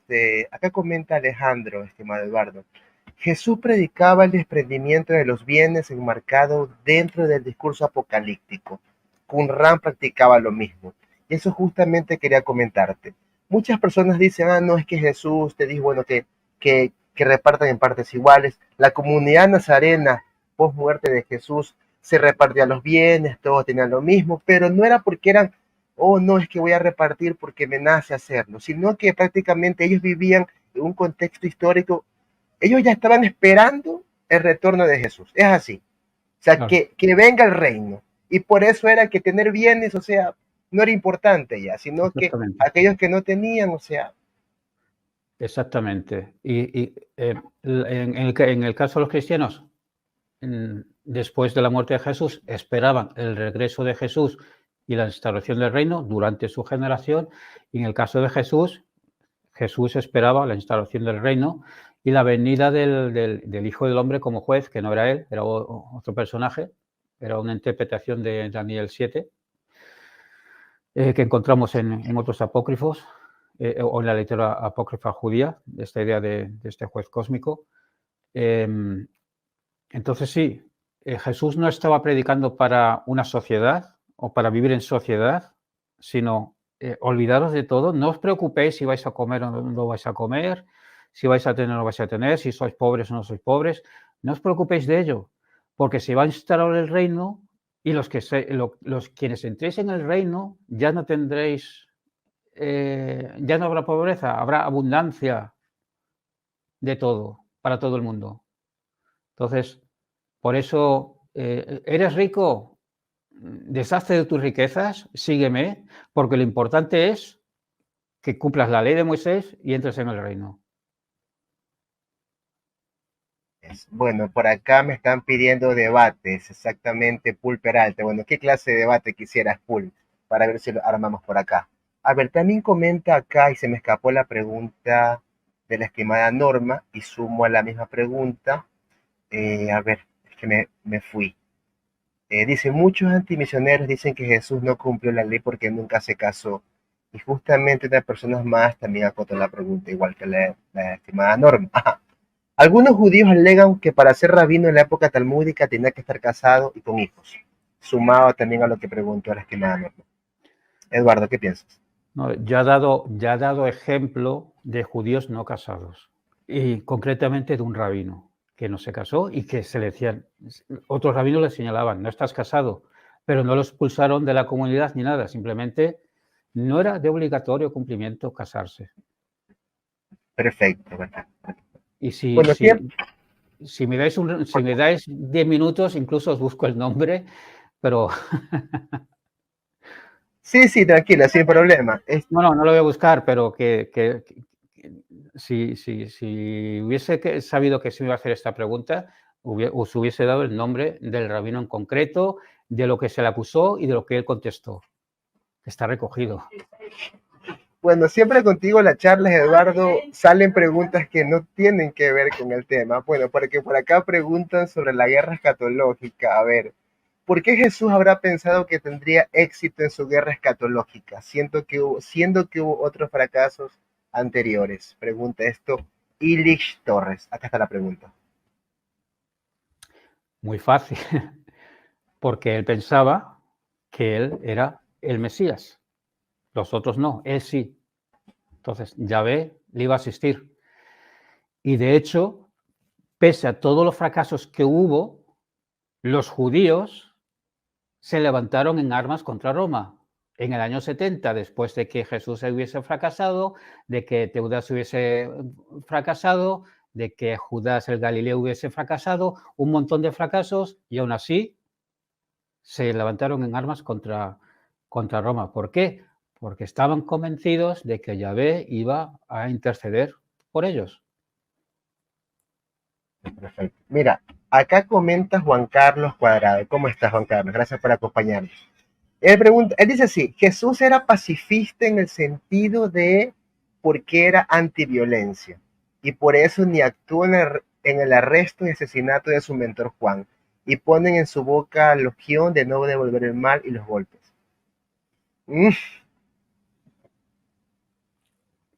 acá comenta Alejandro, estimado Eduardo. Jesús predicaba el desprendimiento de los bienes enmarcado dentro del discurso apocalíptico. Qumran practicaba lo mismo. Y eso justamente quería comentarte. Muchas personas dicen, no, es que Jesús te dijo, bueno, que repartan en partes iguales. La comunidad nazarena, post muerte de Jesús, se repartía los bienes, todos tenían lo mismo, pero no era porque eran, oh, no, es que voy a repartir porque me nace hacerlo, sino que prácticamente ellos vivían en un contexto histórico. Ellos ya estaban esperando el retorno de Jesús. Es así. O sea, Claro. que venga el reino. Y por eso era que tener bienes, o sea, no era importante ya, sino que aquellos que no tenían, o sea. Exactamente. Y en el caso de los cristianos, después de la muerte de Jesús, esperaban el regreso de Jesús y la instauración del reino durante su generación. Y en el caso de Jesús, Jesús esperaba la instauración del reino y la venida del Hijo del Hombre como juez, que no era él, era otro personaje, era una interpretación de Daniel 7, que encontramos en otros apócrifos, o en la literatura apócrifa judía, esta idea de este juez cósmico. Entonces sí, Jesús no estaba predicando para una sociedad o para vivir en sociedad, sino olvidaros de todo, no os preocupéis si vais a comer o no vais a comer, si vais a tener o no vais a tener, si sois pobres o no sois pobres, no os preocupéis de ello, porque se va a instaurar el reino y quienes entréis en el reino ya no tendréis, ya no habrá pobreza, habrá abundancia de todo, para todo el mundo. Entonces, por eso, ¿eres rico? Deshazte de tus riquezas, sígueme, porque lo importante es que cumplas la ley de Moisés y entres en el reino. Bueno, por acá me están pidiendo debates, exactamente, Pul Peralta. Bueno, ¿qué clase de debate quisieras, Pul? Para ver si lo armamos por acá. A ver, también comenta acá, y se me escapó la pregunta de la estimada Norma, y sumo a la misma pregunta. A ver, es que me fui. Dice, muchos antimisioneros dicen que Jesús no cumplió la ley porque nunca se casó. Y justamente unas personas más también acotó la pregunta, igual que la estimada Norma. Algunos judíos alegan que para ser rabino en la época talmúdica tenía que estar casado y con hijos, sumado también a lo que preguntó la estimada Norma. Eduardo, ¿qué piensas? No, ya ha dado ejemplo de judíos no casados, y concretamente de un rabino que no se casó y que se le decían, otros rabinos le señalaban, no estás casado, pero no lo expulsaron de la comunidad ni nada, simplemente no era de obligatorio cumplimiento casarse. Perfecto, perfecto. Y Bueno, si me dais 10 minutos, incluso os busco el nombre, pero... Sí, tranquila, sin problema. No lo voy a buscar, pero si hubiese sabido que se me iba a hacer esta pregunta, os hubiese dado el nombre del rabino en concreto, de lo que se le acusó y de lo que él contestó. Está recogido. Bueno, siempre contigo las charlas, Eduardo, salen preguntas que no tienen que ver con el tema. Bueno, porque por acá preguntan sobre la guerra escatológica. A ver, ¿por qué Jesús habrá pensado que tendría éxito en su guerra escatológica, siendo que hubo otros fracasos anteriores? Pregunta esto Illich Torres. Acá está la pregunta. Muy fácil, porque él pensaba que él era el Mesías. Los otros no, él sí. Entonces, Yahvé le iba a asistir. Y de hecho, pese a todos los fracasos que hubo, los judíos se levantaron en armas contra Roma. En el año 70, después de que Jesús hubiese fracasado, de que Teudas hubiese fracasado, de que Judas el Galileo hubiese fracasado, un montón de fracasos, y aún así se levantaron en armas contra Roma. ¿Por qué? Porque estaban convencidos de que Yahvé iba a interceder por ellos. Perfecto. Mira, acá comenta Juan Carlos Cuadrado. ¿Cómo estás, Juan Carlos? Gracias por acompañarnos. Él dice así, Jesús era pacifista en el sentido de porque era antiviolencia y por eso ni actuó en el arresto y asesinato de su mentor Juan y ponen en su boca la opción de no devolver el mal y los golpes.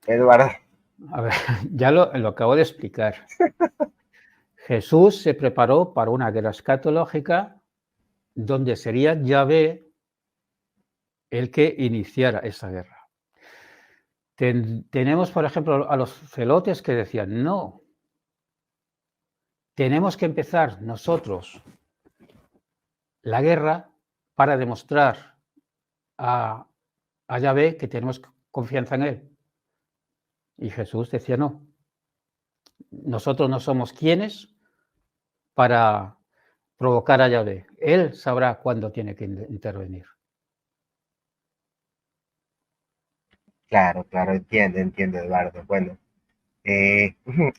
Eduardo. A ver, ya lo acabo de explicar. Jesús se preparó para una guerra escatológica donde sería Yahvé el que iniciara esa guerra. Tenemos, por ejemplo, a los celotes que decían, no, tenemos que empezar nosotros la guerra para demostrar a Yahvé que tenemos confianza en él. Y Jesús decía, no, nosotros no somos quienes para provocar a Yahvé. Él sabrá cuándo tiene que intervenir. Claro, entiendo, Eduardo. Bueno,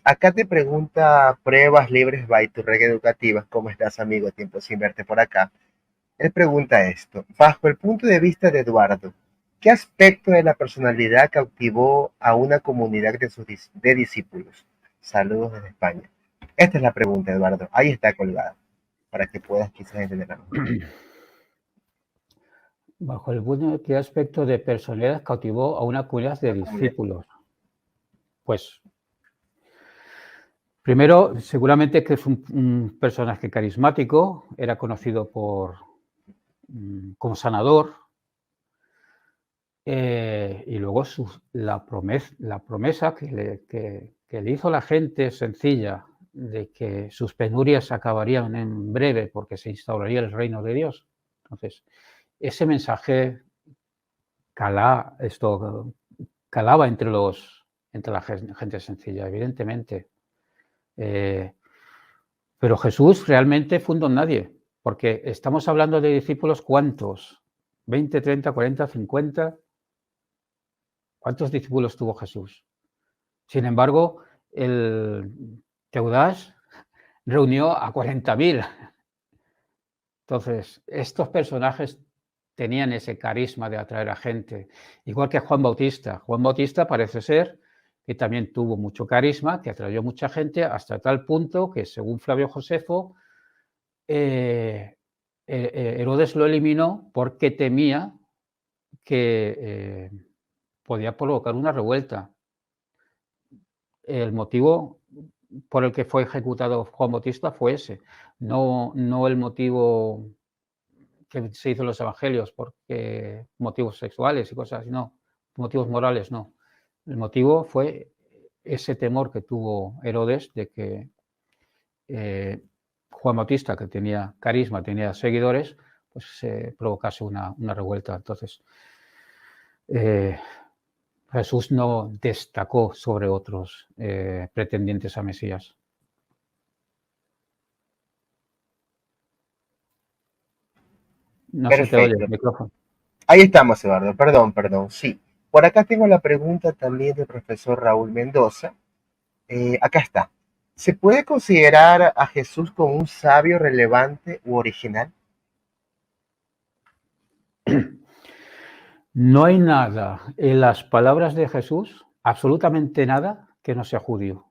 acá te pregunta Pruebas Libres by tu red educativa. ¿Cómo estás, amigo? Tiempo sin verte por acá. Él pregunta esto, bajo el punto de vista de Eduardo, ¿qué aspecto de la personalidad cautivó a una comunidad de discípulos? Saludos desde España. Esta es la pregunta, Eduardo. Ahí está colgada, para que puedas quizás entenderlo. Bajo el punto de qué aspecto de personalidad cautivó a una comunidad de discípulos. Pues, primero, seguramente que es un personaje carismático, era conocido como sanador, Y luego la promesa que le hizo la gente sencilla de que sus penurias acabarían en breve porque se instauraría el reino de Dios. Entonces, ese mensaje calaba entre la gente sencilla, evidentemente. Pero Jesús realmente fue un don nadie, porque estamos hablando de discípulos, ¿cuántos? ¿20, 30, 40, 50? ¿Cuántos discípulos tuvo Jesús? Sin embargo, el Teudas reunió a 40.000. Entonces, estos personajes tenían ese carisma de atraer a gente, igual que Juan Bautista. Juan Bautista parece ser que también tuvo mucho carisma, que atrayó mucha gente hasta tal punto que, según Flavio Josefo, Herodes lo eliminó porque temía que podía provocar una revuelta. El motivo por el que fue ejecutado Juan Bautista fue ese, no el motivo que se hizo en los evangelios, porque motivos sexuales y cosas así, no, motivos morales no. El motivo fue ese temor que tuvo Herodes de que Juan Bautista, que tenía carisma, tenía seguidores, pues se provocase una revuelta. Entonces, Jesús no destacó sobre otros pretendientes a Mesías. No se te oye Perfecto. el micrófono. Ahí estamos, Eduardo. Perdón. Sí. Por acá tengo la pregunta también del profesor Raúl Mendoza. Acá está. ¿Se puede considerar a Jesús como un sabio relevante u original? No hay nada en las palabras de Jesús, absolutamente nada, que no sea judío.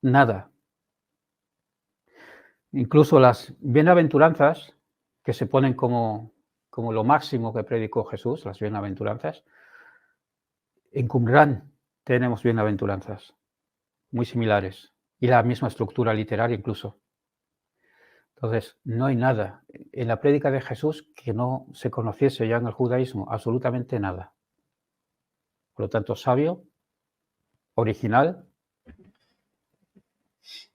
Nada. Incluso las bienaventuranzas, que se ponen como lo máximo que predicó Jesús, las bienaventuranzas, en Qumrán tenemos bienaventuranzas muy similares y la misma estructura literaria incluso. Entonces, no hay nada en la prédica de Jesús que no se conociese ya en el judaísmo, absolutamente nada. Por lo tanto, sabio, original.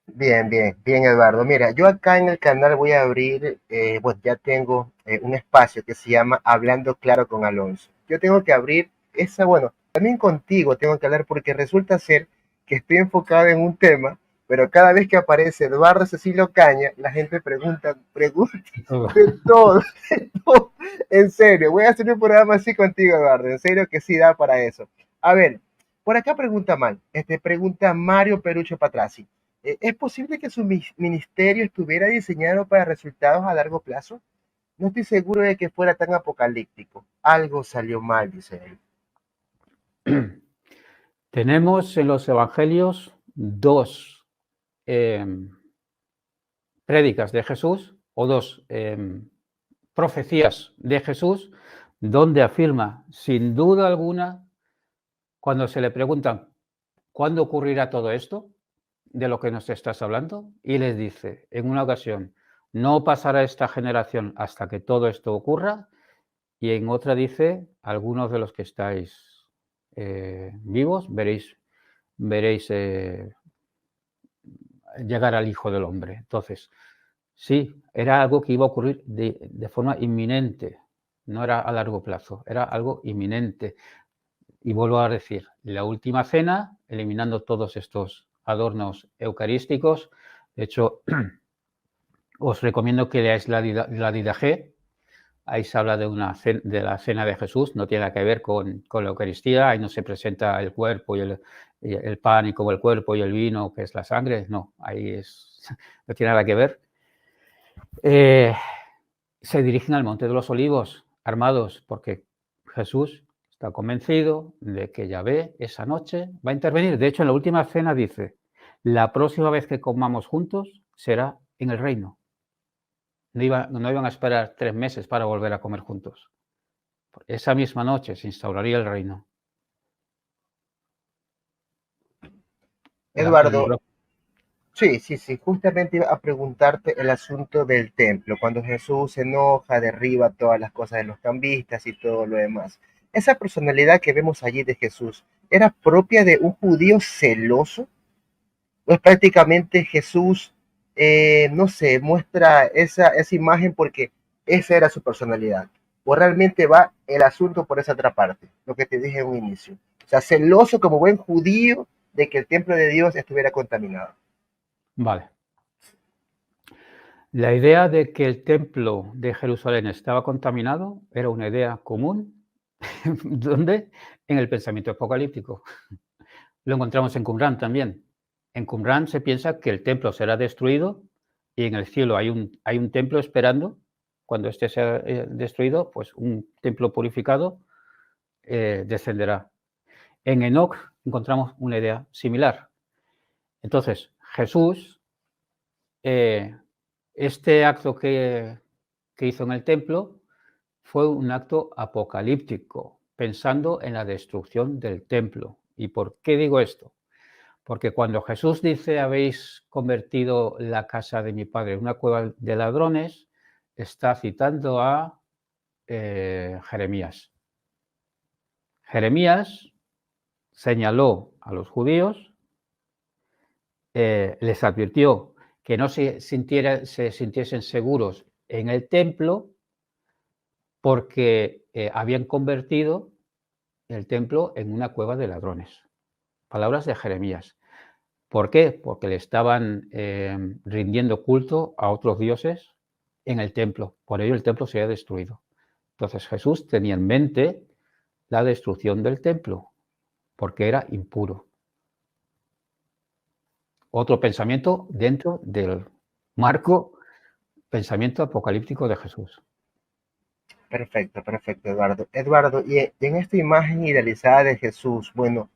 Bien, Eduardo. Mira, yo acá en el canal voy a abrir, bueno, ya tengo un espacio que se llama Hablando Claro con Alonso. Yo tengo que abrir esa, bueno, también contigo tengo que hablar porque resulta ser que estoy enfocado en un tema, pero cada vez que aparece Eduardo Cecilio Caña, la gente pregunta de todo, de todo. En serio, voy a hacer un programa así contigo, Eduardo. En serio que sí da para eso. A ver, por acá pregunta Mario Perucho Patraci. ¿Es posible que su ministerio estuviera diseñado para resultados a largo plazo? No estoy seguro de que fuera tan apocalíptico. Algo salió mal, dice él. Tenemos en los evangelios dos prédicas de Jesús o dos profecías de Jesús donde afirma sin duda alguna, cuando se le preguntan ¿cuándo ocurrirá todo esto de lo que nos estás hablando? Y les dice en una ocasión, no pasará esta generación hasta que todo esto ocurra, y en otra dice, algunos de los que estáis vivos veréis llegar al Hijo del Hombre. Entonces, sí, era algo que iba a ocurrir de forma inminente, no era a largo plazo, era algo inminente. Y vuelvo a decir, la última cena, eliminando todos estos adornos eucarísticos. De hecho, os recomiendo que leáis la Didache. Ahí se habla de la cena de Jesús, no tiene nada que ver con la Eucaristía, ahí no se presenta el cuerpo y el pan y como el cuerpo y el vino, que es la sangre, no, ahí no tiene nada que ver. Se dirigen al Monte de los Olivos armados porque Jesús está convencido de que Yahvé esa noche va a intervenir. De hecho, en la última cena dice, la próxima vez que comamos juntos será en el reino. No iban a esperar 3 meses para volver a comer juntos. Esa misma noche se instauraría el reino. Eduardo, sí, justamente iba a preguntarte el asunto del templo, cuando Jesús se enoja, derriba todas las cosas de los cambistas y todo lo demás. esa personalidad que vemos allí de Jesús, ¿era propia de un judío celoso? Pues prácticamente Jesús, no sé, muestra esa imagen porque esa era su personalidad. O realmente va el asunto por esa otra parte, lo que te dije en un inicio. O sea, celoso como buen judío de que el templo de Dios estuviera contaminado. Vale. La idea de que el templo de Jerusalén estaba contaminado era una idea común. ¿Dónde? En el pensamiento apocalíptico. Lo encontramos en Qumrán también. En Qumrán se piensa que el templo será destruido y en el cielo hay un templo esperando. Cuando este sea destruido, pues un templo purificado descenderá. En Enoc encontramos una idea similar. Entonces, Jesús, este acto que hizo en el templo fue un acto apocalíptico, pensando en la destrucción del templo. ¿Y por qué digo esto? Porque cuando Jesús dice, habéis convertido la casa de mi padre en una cueva de ladrones, está citando a Jeremías. Jeremías señaló a los judíos, les advirtió que no se sintiesen seguros en el templo porque habían convertido el templo en una cueva de ladrones. Palabras de Jeremías. ¿Por qué? Porque le estaban rindiendo culto a otros dioses en el templo. Por ello el templo se ha destruido. Entonces Jesús tenía en mente la destrucción del templo, porque era impuro. Otro pensamiento dentro del marco pensamiento apocalíptico de Jesús. Perfecto, perfecto, Eduardo. Eduardo, y en esta imagen idealizada de Jesús, bueno,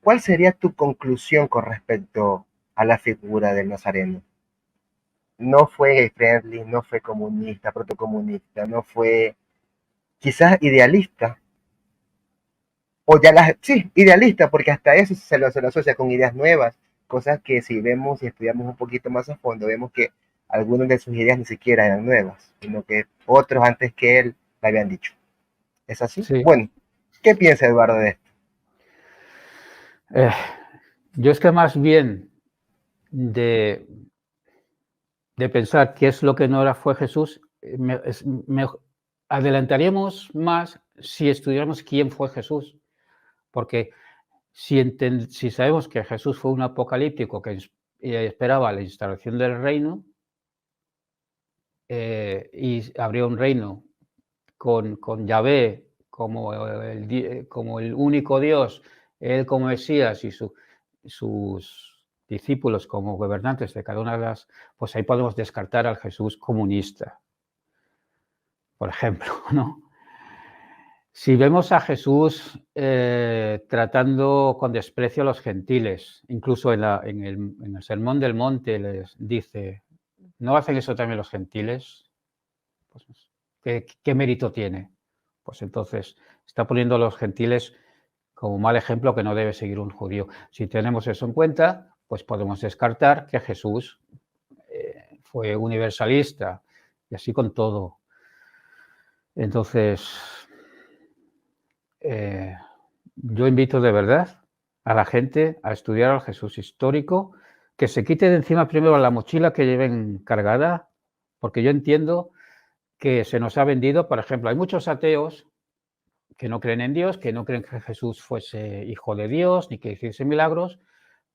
¿cuál sería tu conclusión con respecto a la figura del Nazareno? No fue gay friendly, no fue comunista, protocomunista, no fue quizás idealista, o ya las, sí, idealista, porque hasta eso se lo asocia con ideas nuevas, cosas que si vemos y estudiamos un poquito más a fondo, vemos que algunas de sus ideas ni siquiera eran nuevas, sino que otros antes que él la habían dicho. ¿Es así? Sí. Bueno, ¿qué piensa Eduardo de esto? Yo es que más bien de pensar qué es lo que no era fue Jesús, me adelantaríamos más si estudiáramos quién fue Jesús, porque si sabemos que Jesús fue un apocalíptico que esperaba la instalación del reino y habría un reino con Yahvé como el único Dios, él como Mesías y sus discípulos como gobernantes de cada una de las, pues ahí podemos descartar al Jesús comunista, por ejemplo, ¿no? Si vemos a Jesús tratando con desprecio a los gentiles, incluso en el Sermón del Monte les dice, ¿no hacen eso también los gentiles? Pues, ¿qué mérito tiene? Pues entonces está poniendo a los gentiles como mal ejemplo que no debe seguir un judío. Si tenemos eso en cuenta, pues podemos descartar que Jesús fue universalista y así con todo. Entonces, yo invito de verdad a la gente a estudiar al Jesús histórico, que se quite de encima primero la mochila que lleven cargada, porque yo entiendo que se nos ha vendido, por ejemplo, hay muchos ateos que no creen en Dios, que no creen que Jesús fuese hijo de Dios, ni que hiciese milagros,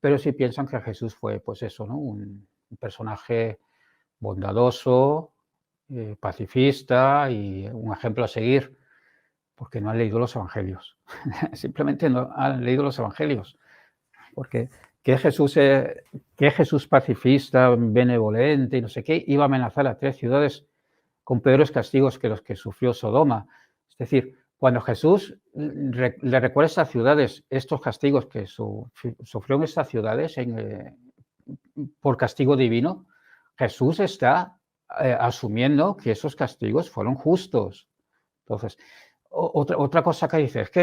pero sí piensan que Jesús fue, pues eso, ¿no? Un personaje bondadoso, pacifista y un ejemplo a seguir, porque no han leído los evangelios. Simplemente no han leído los evangelios. Porque ¿qué Jesús pacifista, benevolente y no sé qué, iba a amenazar a 3 ciudades con peores castigos que los que sufrió Sodoma? Es decir, cuando Jesús le recuerda a estas ciudades estos castigos que sufrió en estas ciudades por castigo divino, Jesús está asumiendo que esos castigos fueron justos. Entonces, otra cosa que dice es que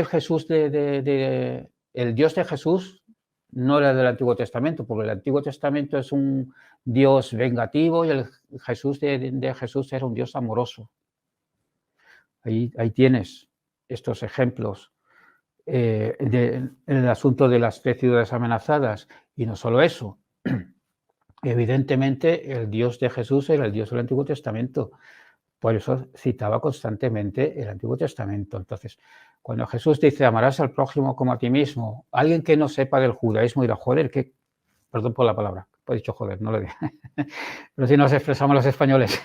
el Dios de Jesús no era del Antiguo Testamento, porque el Antiguo Testamento es un Dios vengativo y el Jesús de Jesús era un Dios amoroso. Ahí tienes estos ejemplos en el asunto de las 3 ciudades amenazadas, y no solo eso, evidentemente el Dios de Jesús era el Dios del Antiguo Testamento, por eso citaba constantemente el Antiguo Testamento. Entonces, cuando Jesús dice, amarás al prójimo como a ti mismo, alguien que no sepa del judaísmo dirá, joder, que, perdón por la palabra, he dicho joder, no lo dije, pero si nos expresamos los españoles.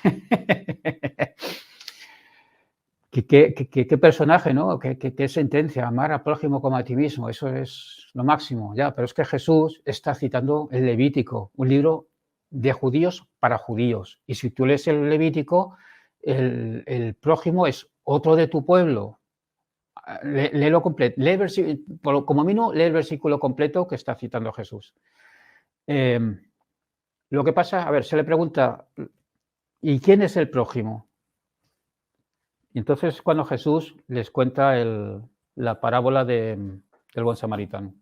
¿Qué personaje, ¿no? ¿Qué sentencia? Amar al prójimo como a ti mismo, eso es lo máximo, ya. Pero es que Jesús está citando el Levítico, un libro de judíos para judíos. Y si tú lees el Levítico, el prójimo es otro de tu pueblo. Léelo completo, como mínimo, lee el versículo completo que está citando Jesús. Lo que pasa, a ver, se le pregunta, ¿y quién es el prójimo? Y entonces cuando Jesús les cuenta la parábola del buen samaritano.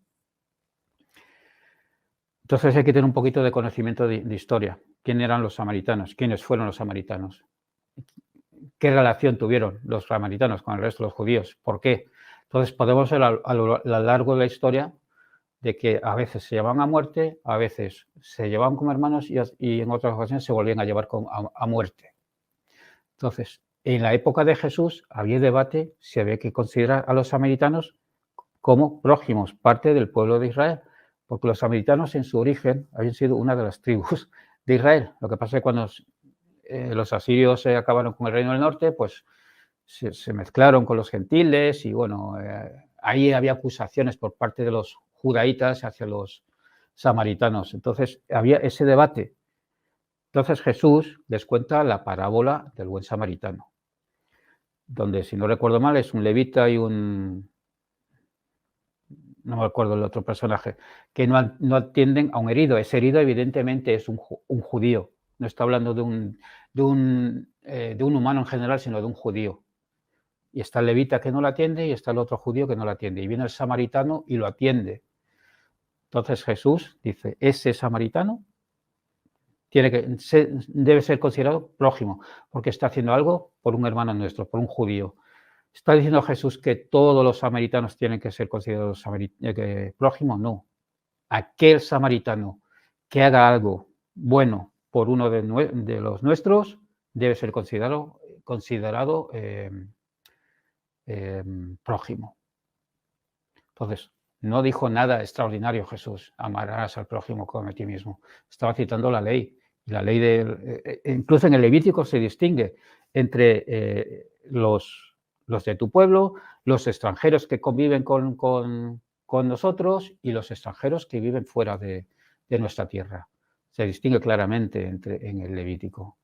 Entonces hay que tener un poquito de conocimiento de historia. ¿Quién eran los samaritanos? ¿Quiénes fueron los samaritanos? ¿Qué relación tuvieron los samaritanos con el resto de los judíos? ¿Por qué? Entonces podemos ver a lo largo de la historia de que a veces se llevaban a muerte, a veces se llevaban como hermanos y en otras ocasiones se volvían a llevar a muerte. Entonces, en la época de Jesús había debate si había que considerar a los samaritanos como prójimos, parte del pueblo de Israel, porque los samaritanos en su origen habían sido una de las tribus de Israel. Lo que pasa es que cuando los asirios acabaron con el reino del norte, pues se mezclaron con los gentiles y bueno, ahí había acusaciones por parte de los judaítas hacia los samaritanos. Entonces había ese debate. Entonces Jesús les cuenta la parábola del buen samaritano, donde, si no recuerdo mal, es un levita y no me acuerdo el otro personaje, que no atienden a un herido. Ese herido evidentemente es un judío. No está hablando de un humano en general, sino de un judío. Y está el levita que no lo atiende y está el otro judío que no lo atiende. Y viene el samaritano y lo atiende. Entonces Jesús dice, ese samaritano debe ser considerado prójimo, porque está haciendo algo por un hermano nuestro, por un judío. ¿Está diciendo Jesús que todos los samaritanos tienen que ser considerados prójimos? No. Aquel samaritano que haga algo bueno por uno de los nuestros debe ser considerado prójimo. Entonces, no dijo nada extraordinario Jesús, amarás al prójimo como a ti mismo. Estaba citando la ley. Y la ley incluso en el Levítico se distingue entre los de tu pueblo, los extranjeros que conviven con nosotros y los extranjeros que viven fuera de nuestra tierra. Se distingue claramente en el Levítico.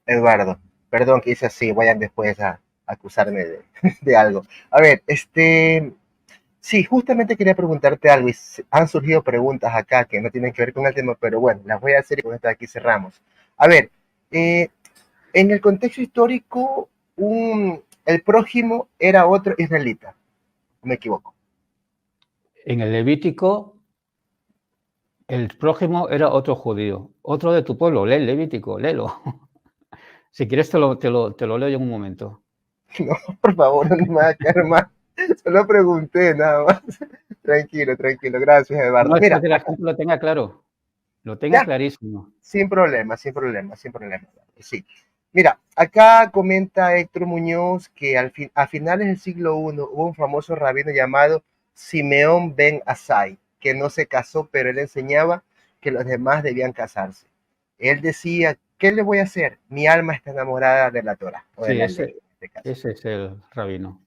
Eduardo, perdón que hice así, vayan después a acusarme de algo. A ver, sí, justamente quería preguntarte algo y han surgido preguntas acá que no tienen que ver con el tema, pero bueno, las voy a hacer y con esta aquí cerramos. A ver, en el contexto histórico, el prójimo era otro israelita, ¿me equivoco? En el Levítico, el prójimo era otro judío, otro de tu pueblo. Lee el Levítico, léelo. Si quieres te lo leo en un momento. No, por favor, no me va a caer mal. Solo pregunté nada más. Tranquilo, gracias, Eduardo. No, es Mira, para que la gente lo tenga claro, lo tenga ya, clarísimo. sin problema. Sí. Mira, acá comenta Héctor Muñoz que a finales del siglo I hubo un famoso rabino llamado Simeón ben Asai, que no se casó, pero él enseñaba que los demás debían casarse. Él decía, ¿qué le voy a hacer? Mi alma está enamorada de la Torah, o de Sí, la ley, en este caso. ese es el rabino.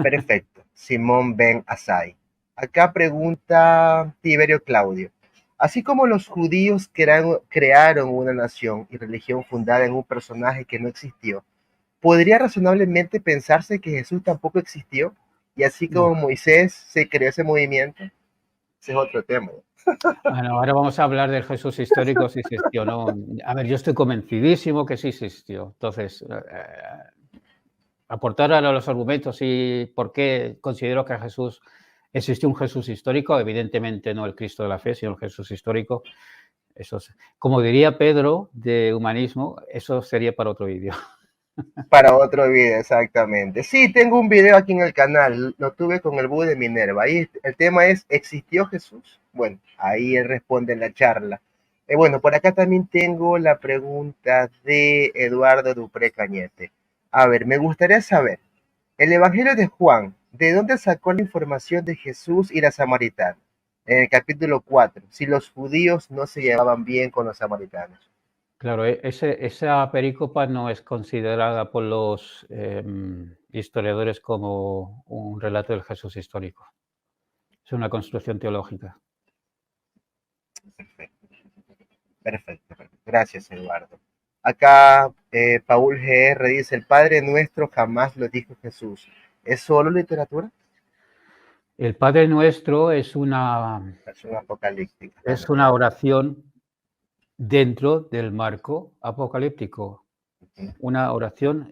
Perfecto, Simón ben Asai. Acá pregunta Tiberio Claudio. Así como los judíos crearon una nación y religión fundada en un personaje que no existió, ¿podría razonablemente pensarse que Jesús tampoco existió? Y así como Moisés se creó ese movimiento. Ese es otro tema. Bueno, ahora vamos a hablar del Jesús histórico, si existió o no. A ver, yo estoy convencidísimo que sí existió. Entonces, aportar ahora los argumentos y por qué considero que existió un Jesús histórico, evidentemente no el Cristo de la fe, sino el Jesús histórico. Eso como diría Pedro de humanismo, eso sería para otro vídeo. Para otro video, exactamente. Sí, tengo un video aquí en el canal, lo tuve con el búho de Minerva. Ahí el tema es, ¿existió Jesús? Bueno, ahí él responde en la charla. Bueno, por acá también tengo la pregunta de Eduardo Dupré Cañete. A ver, me gustaría saber, el Evangelio de Juan, ¿de dónde sacó la información de Jesús y la samaritana? En el capítulo 4, si los judíos no se llevaban bien con los samaritanos. Claro, esa perícopa no es considerada por los historiadores como un relato del Jesús histórico. Es una construcción teológica. Perfecto, perfecto, perfecto. Gracias, Eduardo. Acá Paul GR dice, el Padre Nuestro jamás lo dijo Jesús. ¿Es solo literatura? El Padre Nuestro es una Versión apocalíptica. Es una oración dentro del marco apocalíptico. Una oración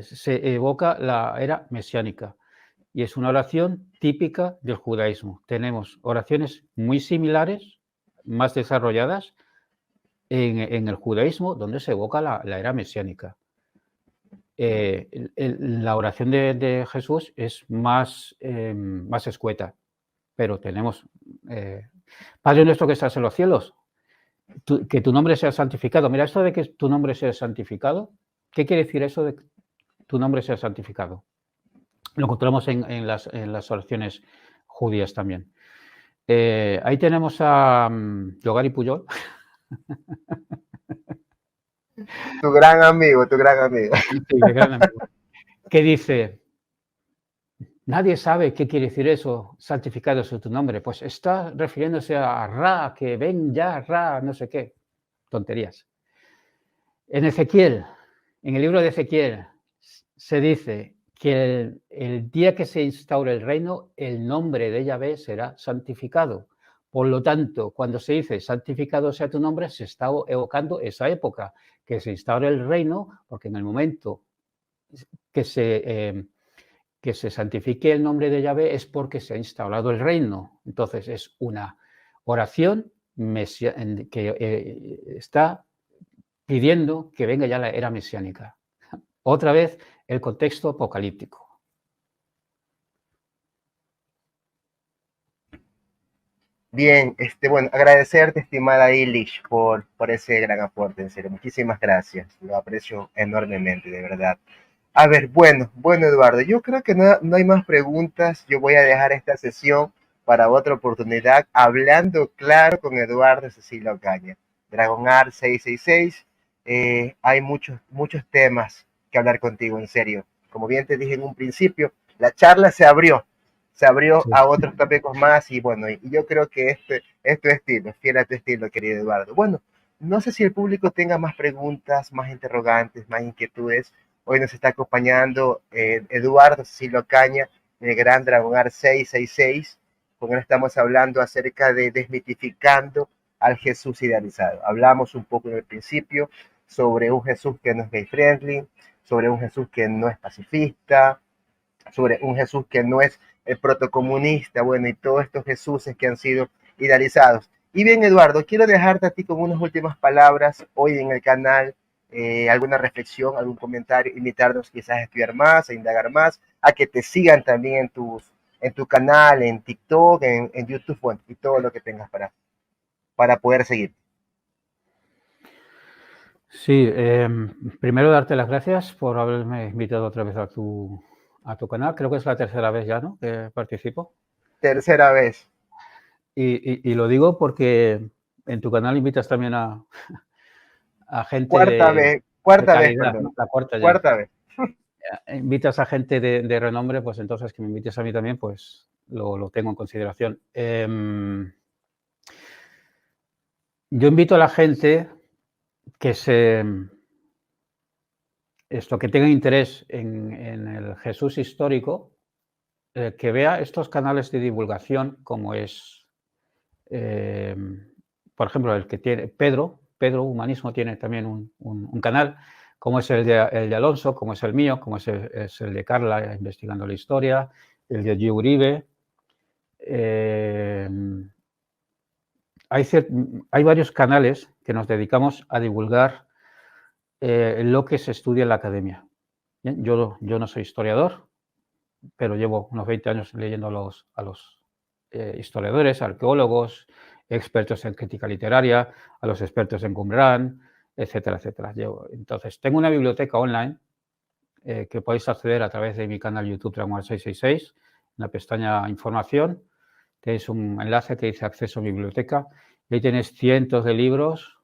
se evoca la era mesiánica y es una oración típica del judaísmo. Tenemos oraciones muy similares, más desarrolladas en el judaísmo, donde se evoca la era mesiánica. La oración de Jesús es más escueta, pero tenemos Padre nuestro que estás en los cielos, que tu nombre sea santificado. Mira, esto de que tu nombre sea santificado, ¿qué quiere decir eso de que tu nombre sea santificado? Lo encontramos en las oraciones judías también. Ahí tenemos a Yogari Puyol. Tu gran amigo, tu gran amigo. Sí, gran amigo, que dice, nadie sabe qué quiere decir eso, santificado es tu nombre. Pues está refiriéndose a Ra, que ven ya, Ra, no sé qué. Tonterías. En Ezequiel, en el libro de Ezequiel, se dice que el día que se instaure el reino, el nombre de Yahvé será santificado. Por lo tanto, cuando se dice santificado sea tu nombre, se está evocando esa época, que se instaure el reino, porque en el momento que se santifique el nombre de Yahvé es porque se ha instaurado el reino. Entonces, es una oración que está pidiendo que venga ya la era mesiánica. Otra vez, el contexto apocalíptico. Bien, bueno, agradecerte, estimada Ilish, por ese gran aporte, en serio. Muchísimas gracias. Lo aprecio enormemente, de verdad. A ver, bueno, Eduardo, yo creo que no hay más preguntas. Yo voy a dejar esta sesión para otra oportunidad, hablando claro con Eduardo Cecilio Ocaña. Dragonar 666. Hay muchos temas que hablar contigo, en serio. Como bien te dije en un principio, la charla se abrió Sí. a otros tópicos más y bueno, y yo creo que este es tu estilo, fiel a tu estilo, querido Eduardo. Bueno, no sé si el público tenga más preguntas, más interrogantes, más inquietudes. Hoy nos está acompañando Eduardo Cecilio Caña, el gran Dragonar 666. Con él estamos hablando acerca de desmitificando al Jesús idealizado. Hablamos un poco en el principio sobre un Jesús que no es gay friendly, sobre un Jesús que no es pacifista, sobre un Jesús que no es el protocomunista, bueno, y todos estos Jesuses que han sido idealizados. Y bien, Eduardo, quiero dejarte a ti con unas últimas palabras hoy en el canal, alguna reflexión, algún comentario, invitarnos quizás a estudiar más, a indagar más, a que te sigan también en tu canal, en TikTok, en YouTube, bueno, y todo lo que tengas para poder seguir. Sí, primero darte las gracias por haberme invitado otra vez a tu canal. Creo que es la tercera vez ya, ¿no?, que participo. Tercera vez. Y lo digo porque en tu canal invitas también a gente de Cuarta vez, calidad, perdón. ¿no? La cuarta ya. Cuarta vez. Invitas a gente de renombre, pues entonces que me invites a mí también, pues lo tengo en consideración. Yo invito a la gente que que tenga interés en el Jesús histórico, que vea estos canales de divulgación como es, por ejemplo, el que tiene Pedro Humanismo tiene también un canal, como es el de Alonso, como es el mío, como es el de Carla, investigando la historia, el de G. Uribe. Hay varios canales que nos dedicamos a divulgar lo que se estudia en la academia. Bien, yo no soy historiador, pero llevo unos 20 años leyendo a los historiadores, arqueólogos, expertos en crítica literaria, a los expertos en Qumran, etcétera, etcétera. Entonces, tengo una biblioteca online que podéis acceder a través de mi canal YouTube Dragon 666, en la pestaña Información. Tenéis un enlace que dice Acceso a mi biblioteca. Y ahí tenéis cientos de libros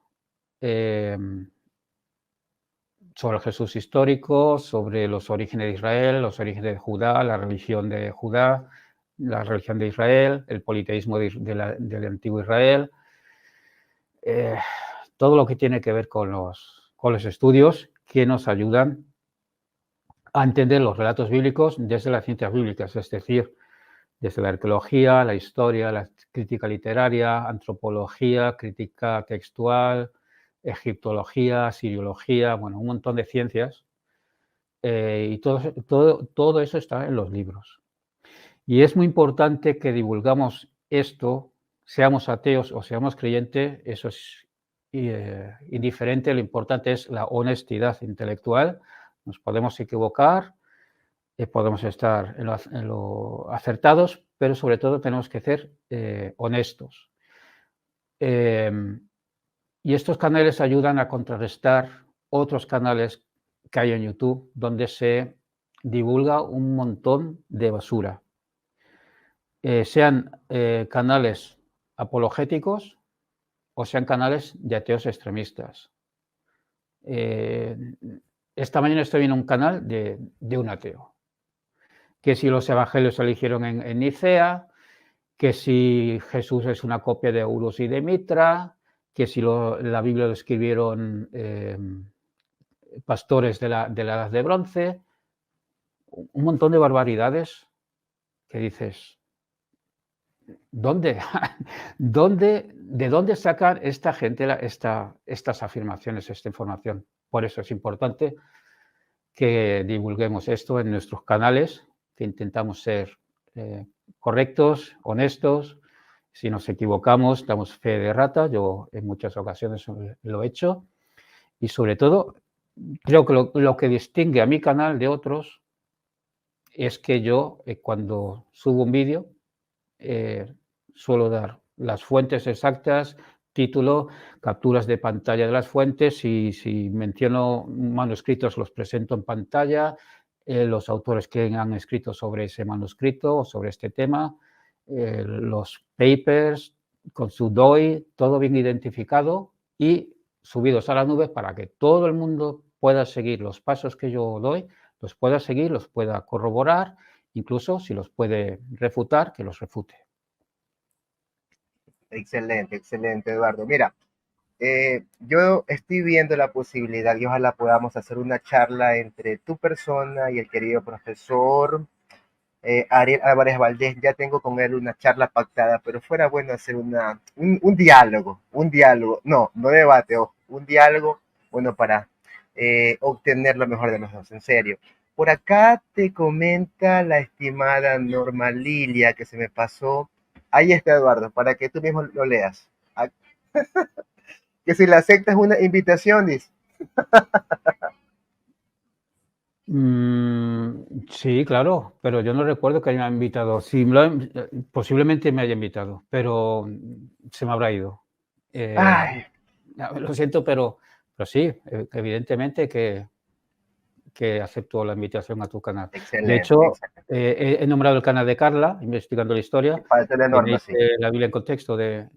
sobre el Jesús histórico, sobre los orígenes de Israel, los orígenes de Judá, la religión de Judá, la religión de Israel, el politeísmo del antiguo Israel, todo lo que tiene que ver con los estudios que nos ayudan a entender los relatos bíblicos desde las ciencias bíblicas, es decir, desde la arqueología, la historia, la crítica literaria, antropología, crítica textual, egiptología, siriología, bueno, un montón de ciencias. Y todo eso está en los libros. Y es muy importante que divulgamos esto, seamos ateos o seamos creyentes, eso es indiferente, lo importante es la honestidad intelectual. Nos podemos equivocar, podemos estar en lo acertados, pero sobre todo tenemos que ser honestos. Y estos canales ayudan a contrarrestar otros canales que hay en YouTube donde se divulga un montón de basura. Sean canales apologéticos o sean canales de ateos extremistas. Esta mañana estoy viendo un canal de un ateo. Que si los evangelios se eligieron en Nicea, que si Jesús es una copia de Urus y de Mitra, que si la Biblia lo escribieron pastores de la Edad de Bronce, un montón de barbaridades que dices, ¿dónde? ¿De dónde sacan esta gente estas afirmaciones, esta información? Por eso es importante que divulguemos esto en nuestros canales, que intentamos ser correctos, honestos. Si nos equivocamos, damos fe de rata. Yo en muchas ocasiones lo he hecho. Y sobre todo, creo que lo que distingue a mi canal de otros es que yo, cuando subo un vídeo, suelo dar las fuentes exactas, título, capturas de pantalla de las fuentes, y si menciono manuscritos los presento en pantalla, los autores que han escrito sobre ese manuscrito o sobre este tema, los papers con su DOI, todo bien identificado y subidos a la nube para que todo el mundo pueda seguir los pasos que yo doy, los pueda seguir, los pueda corroborar, incluso si los puede refutar, que los refute. Excelente, excelente, Eduardo. Mira, yo estoy viendo la posibilidad y ojalá podamos hacer una charla entre tu persona y el querido profesor Ariel Álvarez Valdés. Ya tengo con él una charla pactada, pero fuera bueno hacer un diálogo, no debate, un diálogo, bueno, para obtener lo mejor de los dos, en serio. Por acá te comenta la estimada Norma Lilia, que se me pasó. Ahí está, Eduardo, para que tú mismo lo leas. Que si la secta es una invitación, dice. Sí, claro, pero yo no recuerdo que haya invitado. Sí, posiblemente me haya invitado, pero se me habrá ido. Lo siento, pero sí, evidentemente que acepto la invitación a tu canal. Excelente, De hecho, excelente. he nombrado el canal de Carla, investigando la historia. Falta la Norma, Tenéis sí. la Biblia en contexto de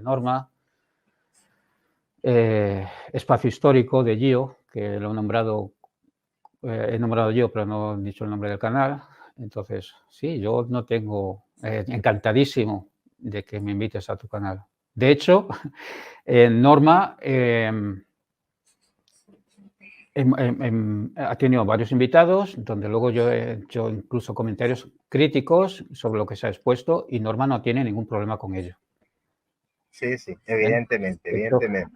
Norma. Espacio histórico de Gio, que lo he nombrado yo, pero no he dicho el nombre del canal. Entonces, sí, yo no tengo encantadísimo de que me invites a tu canal. De hecho, Norma ha tenido varios invitados, donde luego yo he hecho incluso comentarios críticos sobre lo que se ha expuesto, y Norma no tiene ningún problema con ello. Sí, sí, evidentemente, evidentemente.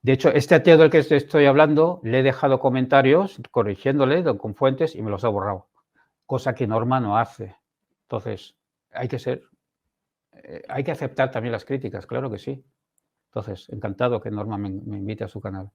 De hecho, este ateo del que estoy hablando, le he dejado comentarios corrigiéndole con fuentes y me los ha borrado, cosa que Norma no hace. Entonces, hay que aceptar también las críticas, claro que sí. Entonces, encantado que Norma me invite a su canal.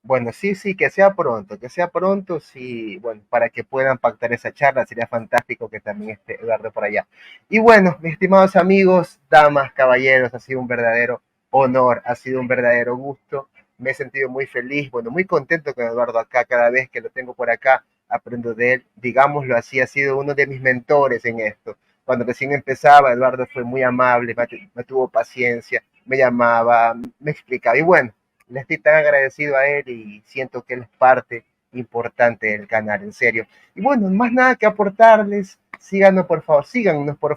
Bueno, sí, sí, que sea pronto, sí, bueno, para que puedan pactar esa charla, sería fantástico que también esté Eduardo por allá. Y bueno, mis estimados amigos, damas, caballeros, ha sido un verdadero honor, ha sido un verdadero gusto, me he sentido muy feliz, bueno, muy contento con Eduardo acá, cada vez que lo tengo por acá, aprendo de él, digámoslo así, ha sido uno de mis mentores en esto. Cuando recién empezaba, Eduardo fue muy amable, me tuvo paciencia, me llamaba, me explicaba, y bueno, le estoy tan agradecido a él y siento que él es parte importante del canal, en serio. Y bueno, más nada que aportarles. Síganos por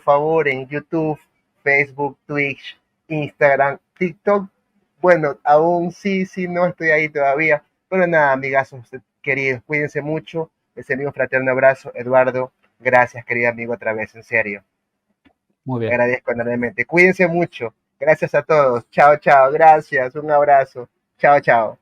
favor en YouTube, Facebook, Twitch, Instagram, TikTok. Bueno, aún sí, sí, no estoy ahí todavía. Pero nada, amigazos queridos, cuídense mucho. Ese amigo fraterno abrazo, Eduardo. Gracias, querido amigo, otra vez, en serio. Muy Te bien. agradezco enormemente. Cuídense mucho. Gracias a todos. Chao, chao. Gracias. Un abrazo. Chao, chao.